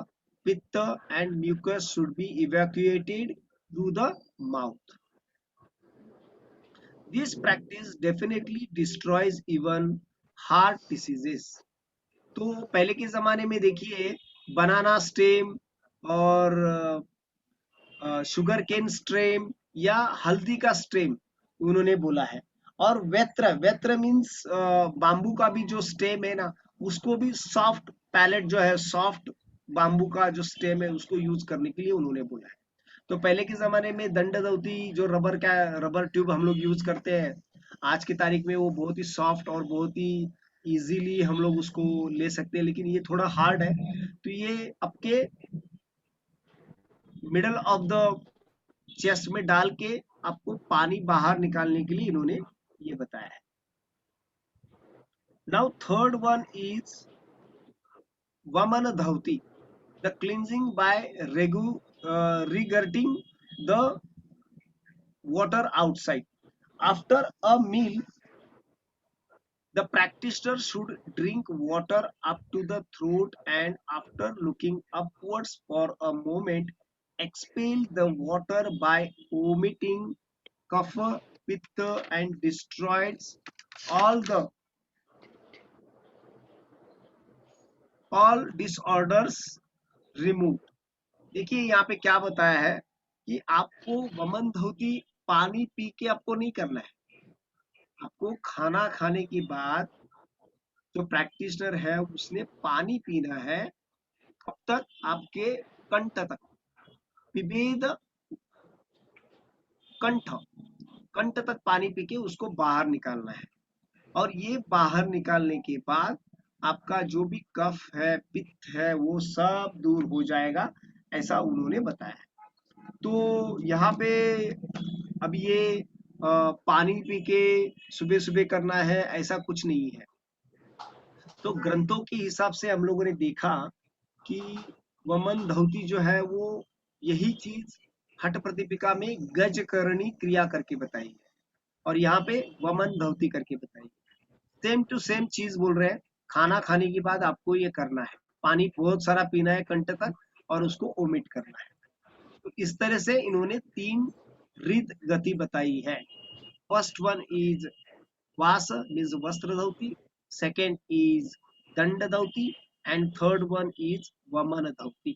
pitta and mucus should be evacuated through the mouth. This practice definitely destroys even heart diseases. तो पहले के जमाने में देखिए बनाना stem और sugar cane stem या हल्दी का स्टेम उन्होंने बोला है। और वेत्र, वेत्र मीन्स बाम्बू का भी जो स्टेम है ना, उसको भी सॉफ्ट पैलेट जो है, सॉफ्ट बाम्बू का जो स्टेम है उसको यूज करने के लिए उन्होंने बोला है। तो पहले के जमाने में दंड धौती जो रबर ट्यूब हम लोग यूज करते हैं, आज की तारीख में वो बहुत ही सॉफ्ट और बहुत ही इजीली हम लोग उसको ले सकते हैं, लेकिन ये थोड़ा हार्ड है। तो ये आपके मिडल ऑफ द चेस्ट में डाल के आपको पानी बाहर निकालने के लिए इन्होंने ये बताया है। Now third one is vaman dhauti, the cleansing by regurgitating the water outside. After a meal, the practitioner should drink water up to the throat, and after looking upwards for a moment, expel the water by omitting kapha, pitta and destroys all disorders removed. देखिए यहाँ पे क्या बताया है कि आपको वमन धौती पानी पी के आपको नहीं करना है। आपको खाना खाने के बाद जो प्रैक्टिशनर है उसने पानी पीना है, अब तक आपके कंठ तक, पिबेद कंठ, कंठ तक पानी पी के उसको बाहर निकालना है। और ये बाहर निकालने के बाद आपका जो भी कफ है, पित्त है, वो सब दूर हो जाएगा, ऐसा उन्होंने बताया। तो यहाँ पे अब ये पानी पी के सुबह सुबह करना है, ऐसा कुछ नहीं है। तो ग्रंथों के हिसाब से हम लोगों ने देखा कि वमन धौती जो है वो यही चीज हठ प्रतिपिका में गज करणी क्रिया करके बताई है, और यहाँ पे वमन धौती करके बताई है। सेम टू सेम चीज बोल रहे हैं। खाना खाने के बाद आपको ये करना है, पानी बहुत सारा पीना है कंठ तक, और उसको ओमिट करना है। तो इस तरह से इन्होंने 3 रिद गति बताई है। फर्स्ट वन इज वास मीन्स वस्त्र धौती, सेकेंड इज दंड धौती, and third one is vaman धौती।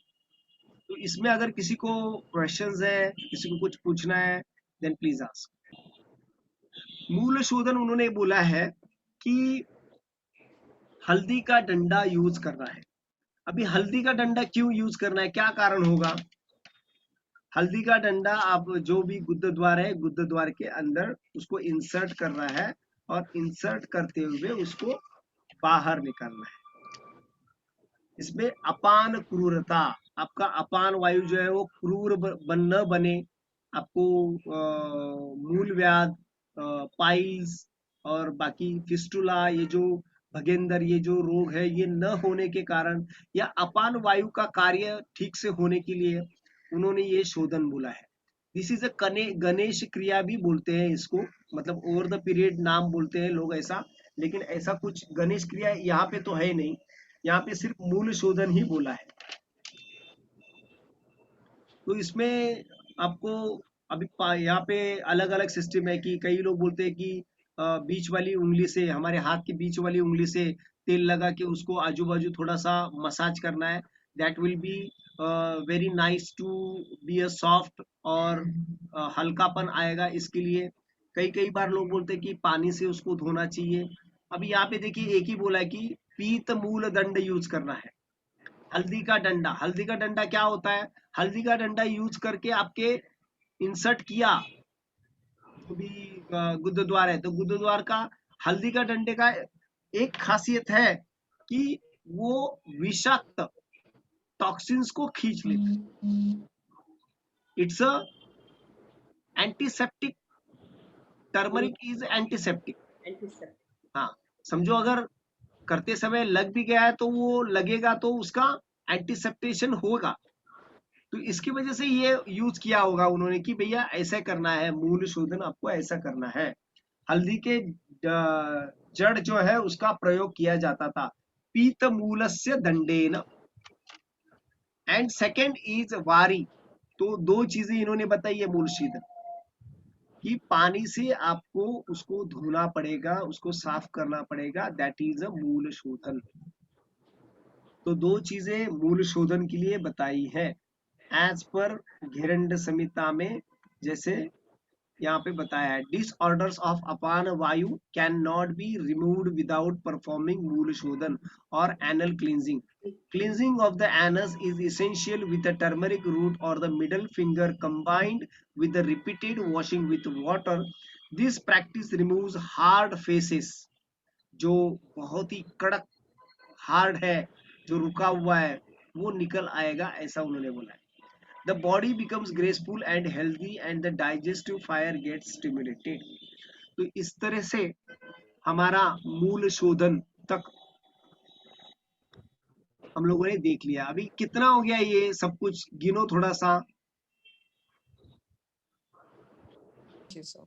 तो इसमें अगर किसी को क्वेश्चंस है, किसी को कुछ पूछना है, देन प्लीज आस्क। मूल शोधन उन्होंने बोला है कि हल्दी का डंडा यूज करना है। अभी हल्दी का डंडा क्यों यूज करना है, क्या कारण होगा? हल्दी का डंडा आप जो भी गुद्द द्वार है, गुद्द द्वार के अंदर उसको इंसर्ट करना है, और इंसर्ट करते हुए उसको बाहर निकालना है। इसमें अपान क्रूरता, आपका अपान वायु जो है वो क्रूर न बने, आपको मूल व्याध, पाइल्स और बाकी फिस्टुला, ये जो भगेंद्र, ये जो रोग है, ये न होने के कारण, या अपान वायु का कार्य ठीक से होने के लिए उन्होंने ये शोधन बोला है। दिस इज अ गणेश क्रिया भी बोलते हैं इसको, मतलब ओवर द पीरियड नाम बोलते हैं लोग ऐसा, लेकिन ऐसा कुछ गणेश क्रिया यहाँ पे तो है नहीं, यहाँ पे सिर्फ मूल शोधन ही बोला है। तो इसमें आपको अभी यहाँ पे अलग अलग सिस्टम है कि कई लोग बोलते हैं कि बीच वाली उंगली से, हमारे हाथ की बीच वाली उंगली से तेल लगा के उसको आजू बाजू थोड़ा सा मसाज करना है, that will be very nice to be a soft, और हल्कापन आएगा इसके लिए। कई कई बार लोग बोलते हैं कि पानी से उसको धोना चाहिए। अभी यहाँ पे देखिए एक ही बोला है कि पीत मूल दंड यूज करना है। हल्दी का डंडा, हल्दी का डंडा क्या होता है? हल्दी का डंडा यूज करके आपके इंसर्ट किया जो भी गुद्द्वार है, तो गुद्द्वार का हल्दी का डंडे का एक खासियत है कि वो विषाक्त टॉक्सिन्स को खींच लेता। It's a antiseptic, turmeric is antiseptic. हाँ, समझो अगर करते समय लग भी गया है तो वो लगेगा तो उसका एंटीसेप्टेशन होगा। तो इसकी वजह से ये यूज किया होगा उन्होंने कि भैया ऐसा करना है, मूल शोधन आपको ऐसा करना है। हल्दी के जड़ जो है उसका प्रयोग किया जाता था, पीत मूलस्य दंडेन। एंड सेकेंड इज वारी। तो 2 चीजें इन्होंने बताई है मूल शोधन कि पानी से आपको उसको धोना पड़ेगा, उसको साफ करना पड़ेगा, दैट इज अ मूल शोधन। तो 2 चीजें मूल शोधन के लिए बताई है एज पर घेरंड संहिता में। जैसे यहाँ पे बताया है, डिसऑर्डर्स ऑफ अपान वायु can not be removed without performing मूल शोधन और anal cleansing. Cleansing of the anus is essential with the turmeric root or the middle finger combined with the repeated washing with water. This practice removes hard faces, जो बहुत ही कड़क hard है, जो रुका हुआ है, वो निकल आएगा, ऐसा उन्होंने बोला है। The body becomes graceful and healthy and the digestive fire gets stimulated. तो इस तरह से हमारा मूल शोधन तक हम लोगों ने देख लिया। अभी कितना हो गया ये सब कुछ, गिनो थोड़ा सा। जी सर।